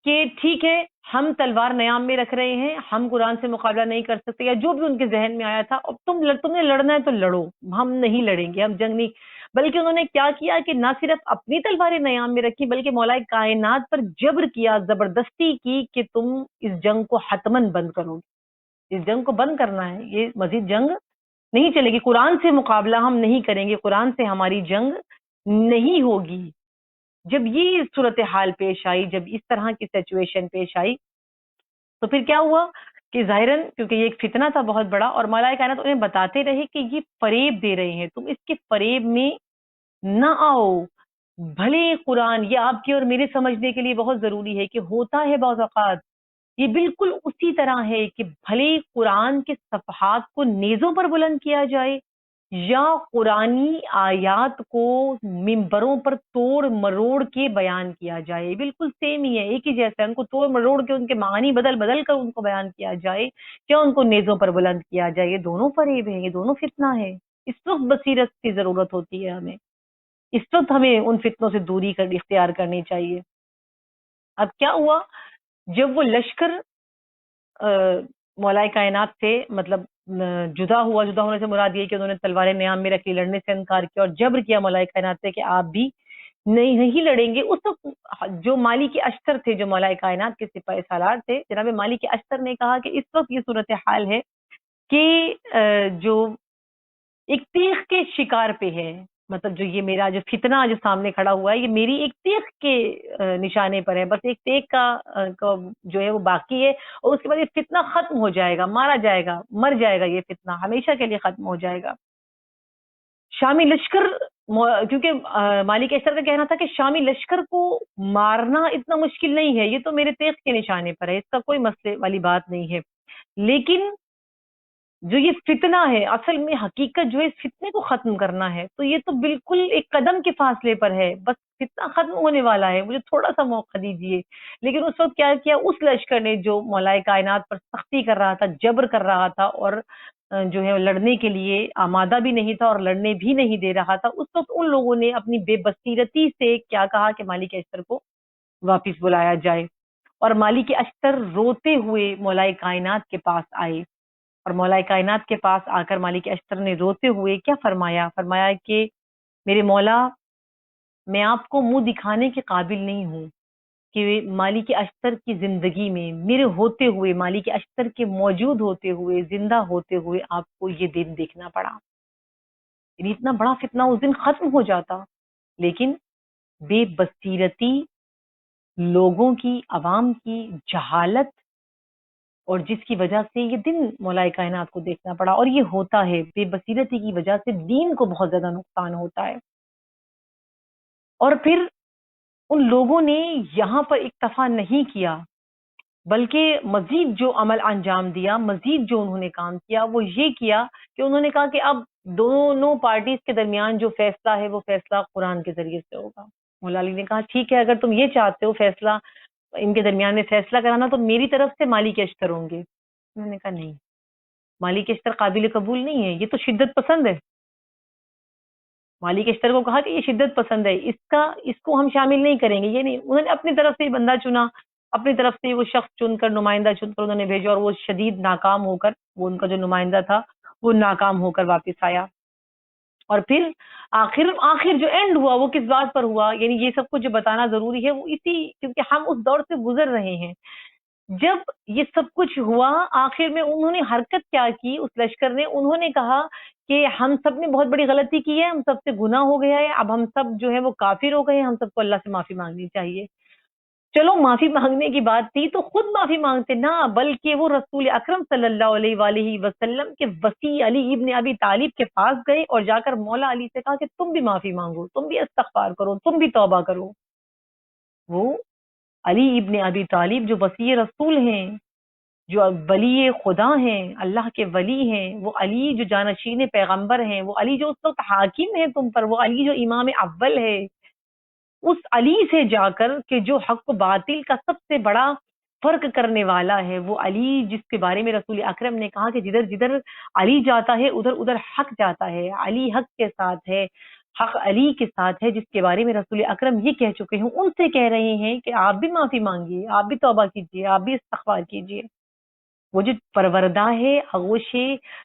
کہ ٹھیک ہے ہم تلوار نیام میں رکھ رہے ہیں، ہم قرآن سے مقابلہ نہیں کر سکتے، یا جو بھی ان کے ذہن میں آیا تھا، اب تم نے لڑنا ہے تو لڑو، ہم نہیں لڑیں گے، ہم جنگ نہیں۔ بلکہ انہوں نے کیا کیا کہ نہ صرف اپنی تلواریں نیام میں رکھی، بلکہ مولا کائنات پر جبر کیا، زبردستی کی کہ تم اس جنگ کو حتماً بند کرو گے، اس جنگ کو بند کرنا ہے، یہ مزید جنگ نہیں چلے گی، قرآن سے مقابلہ ہم نہیں کریں گے، قرآن سے ہماری جنگ نہیں ہوگی۔ جب یہ صورتحال پیش آئی، جب اس طرح کی سچویشن پیش آئی، تو پھر کیا ہوا کہ ظاہراً کیونکہ یہ ایک فتنہ تھا بہت بڑا، اور مولا کائنات انہیں بتاتے رہے کہ یہ فریب دے رہے ہیں، تم اس کے فریب میں نہ آؤ۔ بھلے قرآن، یہ آپ کی اور میرے سمجھنے کے لیے بہت ضروری ہے کہ ہوتا ہے بعض اوقات یہ بالکل اسی طرح ہے کہ بھلے قرآن کے صفحات کو نیزوں پر بلند کیا جائے یا قرآنی آیات کو ممبروں پر توڑ مروڑ کے بیان کیا جائے، بالکل سیم ہی ہے، ایک ہی جیسا ہے، ان کو توڑ مروڑ کے ان کے معنی بدل بدل کر ان کو بیان کیا جائے یا ان کو نیزوں پر بلند کیا جائے، یہ دونوں فریب ہیں، یہ دونوں فتنہ ہے۔ اس وقت بصیرت کی ضرورت ہوتی ہے ہمیں، اس وقت ہمیں ان فتنوں سے دوری اختیار کرنی چاہیے۔ اب کیا ہوا جب وہ لشکر مولا کائنات سے مطلب جدا ہوا، جدا ہونے سے مراد یہ کہ انہوں نے تلواریں نیام میں رکھی، لڑنے سے انکار کیا اور جبر کیا مولا کائنات سے کہ آپ بھی نہیں لڑیں گے۔ اس وقت جو مالک اشتر تھے، جو مولا کائنات کے سپاہ سالار تھے، جناب مالک اشتر نے کہا کہ اس وقت یہ صورتحال ہے کہ جو ایک تیغ کے شکار پہ ہے، مطلب جو یہ میرا جو فتنہ جو سامنے کھڑا ہوا ہے، یہ میری ایک تیغ کے نشانے پر ہے، بس ایک تیغ کا جو ہے وہ باقی ہے، اور اس کے بعد یہ فتنہ ختم ہو جائے گا، مارا جائے گا، مر جائے گا، یہ فتنہ ہمیشہ کے لیے ختم ہو جائے گا۔ شامی لشکر، کیونکہ مالک اشتر کا کہنا تھا کہ شامی لشکر کو مارنا اتنا مشکل نہیں ہے، یہ تو میرے تیغ کے نشانے پر ہے، اس کا کوئی مسئلے والی بات نہیں ہے، لیکن جو یہ فتنہ ہے، اصل میں حقیقت جو ہے اس فتنے کو ختم کرنا ہے، تو یہ تو بالکل ایک قدم کے فاصلے پر ہے، بس فتنہ ختم ہونے والا ہے، مجھے تھوڑا سا موقع دیجیے۔ لیکن اس وقت کیا کیا اس لشکر نے جو مولا کائنات پر سختی کر رہا تھا، جبر کر رہا تھا، اور جو ہے لڑنے کے لیے آمادہ بھی نہیں تھا اور لڑنے بھی نہیں دے رہا تھا، اس وقت ان لوگوں نے اپنی بے بصیرتی سے کیا کہا کہ مالک اشتر کو واپس بلایا جائے، اور مالک اشتر روتے ہوئے مولا کائنات کے پاس آئے، اور مولا کائنات کے پاس آ کر مالک اشتر نے روتے ہوئے کیا فرمایا کہ میرے مولا، میں آپ کو منہ دکھانے کے قابل نہیں ہوں کہ مالک اشتر کی زندگی میں میرے ہوتے ہوئے، مالک اشتر کے موجود ہوتے ہوئے، زندہ ہوتے ہوئے آپ کو یہ دن دیکھنا پڑا، یعنی اتنا بڑا فتنہ اس دن ختم ہو جاتا، لیکن بے بصیرتی، لوگوں کی، عوام کی جہالت، اور جس کی وجہ سے یہ دن مولا کائنات کو دیکھنا پڑا، اور یہ ہوتا ہے بے بصیرتی کی وجہ سے دین کو بہت زیادہ نقصان ہوتا ہے۔ اور پھر ان لوگوں نے یہاں پر اکتفا نہیں کیا، بلکہ مزید جو عمل انجام دیا، مزید جو انہوں نے کام کیا وہ یہ کیا کہ انہوں نے کہا کہ اب دونوں پارٹیز کے درمیان جو فیصلہ ہے وہ فیصلہ قرآن کے ذریعے سے ہوگا۔ مولا علی نے کہا ٹھیک ہے، اگر تم یہ چاہتے ہو فیصلہ ان کے درمیان میں فیصلہ کرانا تو میری طرف سے مالک اشتر ہوں گے۔ انہوں نے کہا نہیں، مالک اشتر قابل قبول نہیں ہے، یہ تو شدت پسند ہے۔ مالک اشتر کو کہا کہ یہ شدت پسند ہے، اس کو ہم شامل نہیں کریں گے، یہ نہیں۔ انہوں نے اپنی طرف سے بندہ چنا، اپنی طرف سے وہ شخص چن کر، نمائندہ چن کر انہوں نے بھیجا، اور وہ شدید ناکام ہو کر، وہ ان کا جو نمائندہ تھا وہ ناکام ہو کر واپس آیا۔ اور پھر آخر جو اینڈ ہوا وہ کس بات پر ہوا، یعنی یہ سب کچھ جو بتانا ضروری ہے وہ اسی، کیونکہ ہم اس دور سے گزر رہے ہیں۔ جب یہ سب کچھ ہوا، آخر میں انہوں نے حرکت کیا کی، اس لشکر نے، انہوں نے کہا کہ ہم سب نے بہت بڑی غلطی کی ہے، ہم سب سے گناہ ہو گیا ہے، اب ہم سب جو ہے وہ کافر ہو گئے ہیں، ہم سب کو اللہ سے معافی مانگنی چاہیے۔ چلو معافی مانگنے کی بات تھی تو خود معافی مانگتے نہ، بلکہ وہ رسول اکرم صلی اللہ علیہ وآلہ وسلم کے وصی علی ابن ابی طالب کے پاس گئے اور جا کر مولا علی سے کہا کہ تم بھی معافی مانگو، تم بھی استغفار کرو، تم بھی توبہ کرو۔ وہ علی ابن ابی طالب جو وصی رسول ہیں، جو ولی خدا ہیں، اللہ کے ولی ہیں، وہ علی جو جانشین پیغمبر ہیں، وہ علی جو اس وقت حاکم ہیں تم پر، وہ علی جو امام اول ہے، اس علی سے جا کر کہ جو حق و باطل کا سب سے بڑا فرق کرنے والا ہے، وہ علی جس کے بارے میں رسول اکرم نے کہا کہ جدھر جدھر علی جاتا ہے ادھر ادھر حق جاتا ہے، علی حق کے ساتھ ہے، حق علی کے ساتھ ہے، جس کے بارے میں رسول اکرم یہ کہہ چکے ہیں، ان سے کہہ رہے ہیں کہ آپ بھی معافی مانگیے، آپ بھی توبہ کیجیے، آپ بھی استغفار کیجیے۔ وہ جو پروردہ ہے آغوش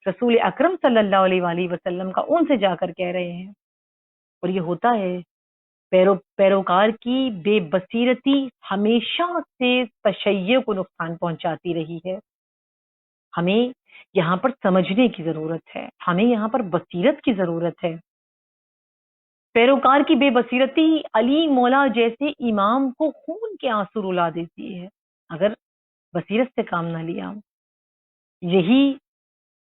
رسول اکرم صلی اللہ علیہ وآلہ وسلم کا، ان سے جا کر کہہ رہے ہیں۔ اور یہ ہوتا ہے، پیروکار کی بے بصیرتی ہمیشہ سے تشیع کو نقصان پہنچاتی رہی ہے۔ ہمیں یہاں پر سمجھنے کی ضرورت ہے، ہمیں یہاں پر بصیرت کی ضرورت ہے۔ پیروکار کی بے بصیرتی علی مولا جیسے امام کو خون کے آنسو رلا دیتی ہے اگر بصیرت سے کام نہ لیا۔ یہی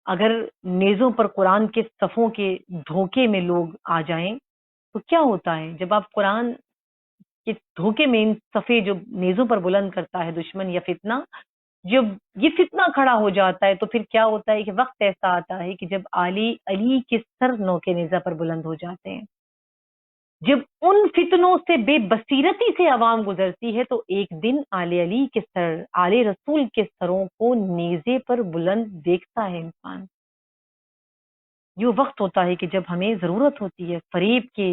اگر نیزوں پر قرآن کے صفوں کے دھوکے میں لوگ آ جائیں تو کیا ہوتا ہے؟ جب آپ قرآن کے دھوکے میں ان صفے جو نیزوں پر بلند کرتا ہے دشمن یا فتنہ، جب یہ فتنہ کھڑا ہو جاتا ہے تو پھر کیا ہوتا ہے کہ وقت ایسا آتا ہے کہ جب علی کے سر نوکے نیزہ پر بلند ہو جاتے ہیں۔ جب ان فتنوں سے بے بصیرتی سے عوام گزرتی ہے تو ایک دن علی کے سر، آل رسول کے سروں کو نیزے پر بلند دیکھتا ہے انسان۔ یہ وقت ہوتا ہے کہ جب ہمیں ضرورت ہوتی ہے فریب کے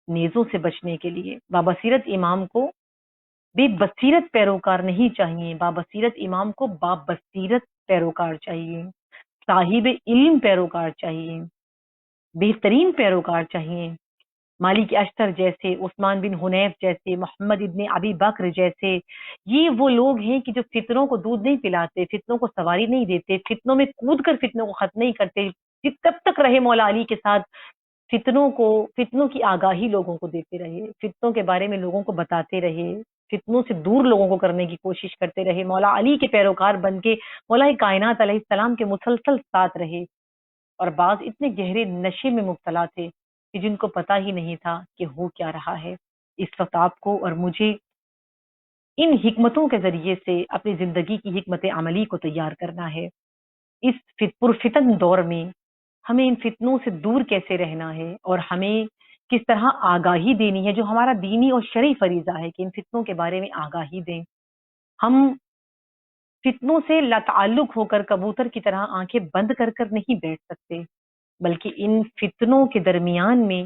نیزوں سے بچنے کے لیے۔ بابصیرت امام کو بے بصیرت پیروکار نہیں چاہیے، بابصیرت امام کو بابصیرت پیروکار چاہیے، صاحب علم پیروکار چاہیے، بہترین پیروکار چاہیے۔ مالک اشتر جیسے، عثمان بن حنیف جیسے، محمد ابن ابی بکر جیسے، یہ وہ لوگ ہیں کہ جو فتنوں کو دودھ نہیں پلاتے، فتنوں کو سواری نہیں دیتے، فتنوں میں کود کر فتنوں کو ختم نہیں کرتے، تب تک رہے مولا علی کے ساتھ، فتنوں کی آگاہی لوگوں کو دیتے رہے، فتنوں کے بارے میں لوگوں کو بتاتے رہے، فتنوں سے دور لوگوں کو کرنے کی کوشش کرتے رہے، مولا علی کے پیروکار بن کے مولا کائنات علیہ السلام کے مسلسل ساتھ رہے۔ اور بعض اتنے گہرے نشے میں مبتلا تھے کہ جن کو پتا ہی نہیں تھا کہ ہو کیا رہا ہے۔ اس وقت آپ کو اور مجھے ان حکمتوں کے ذریعے سے اپنی زندگی کی حکمت عملی کو تیار کرنا ہے۔ اس پرفتن دور میں ہمیں ان فتنوں سے دور کیسے رہنا ہے اور ہمیں کس طرح آگاہی دینی ہے، جو ہمارا دینی اور شرعی فریضہ ہے کہ ان فتنوں کے بارے میں آگاہی دیں۔ ہم فتنوں سے لاتعلق ہو کر کبوتر کی طرح آنکھیں بند کر کر نہیں بیٹھ سکتے، بلکہ ان فتنوں کے درمیان میں،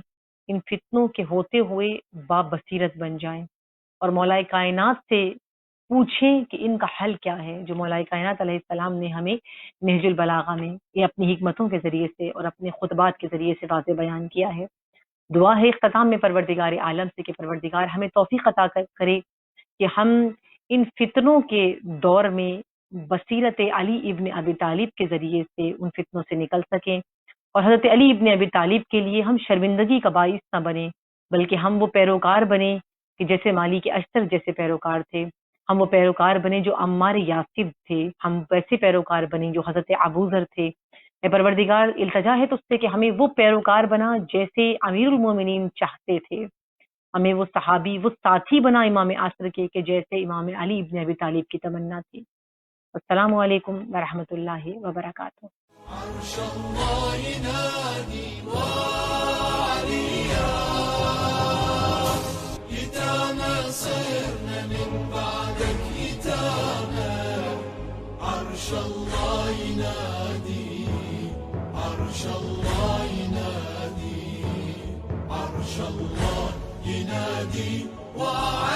ان فتنوں کے ہوتے ہوئے بابصیرت بن جائیں اور مولا کائنات سے پوچھیں کہ ان کا حل کیا ہے، جو مولا کائنات علیہ السلام نے ہمیں نہج البلاغہ میں یہ اپنی حکمتوں کے ذریعے سے اور اپنے خطبات کے ذریعے سے واضح بیان کیا ہے۔ دعا ہے اختتام میں پروردگار عالم سے کہ پروردگار ہمیں توفیق عطا کرے کہ ہم ان فتنوں کے دور میں بصیرت علی ابن ابی طالب کے ذریعے سے ان فتنوں سے نکل سکیں اور حضرت علی ابن ابی طالب کے لیے ہم شرمندگی کا باعث نہ بنیں، بلکہ ہم وہ پیروکار بنیں کہ جیسے مالک اشتر جیسے پیروکار تھے، ہم وہ پیروکار بنیں جو عمار یاسر تھے، ہم ویسے پیروکار بنیں جو حضرت ابوذر تھے۔ اے پروردگار التجا ہے تجھ سے کہ ہمیں وہ پیروکار بنا جیسے امیر المومنین چاہتے تھے، ہمیں وہ صحابی، وہ ساتھی بنا امام عصر کے کہ جیسے امام علی ابن ابی طالب کی تمنا تھی۔ السلام علیکم ورحمۃ اللہ وبرکاتہ۔
عرش الله ينادي وعليا يتامى صرنا من بعدك يتامى عرش الله ينادي عرش الله ينادي عرش الله ينادي وعليا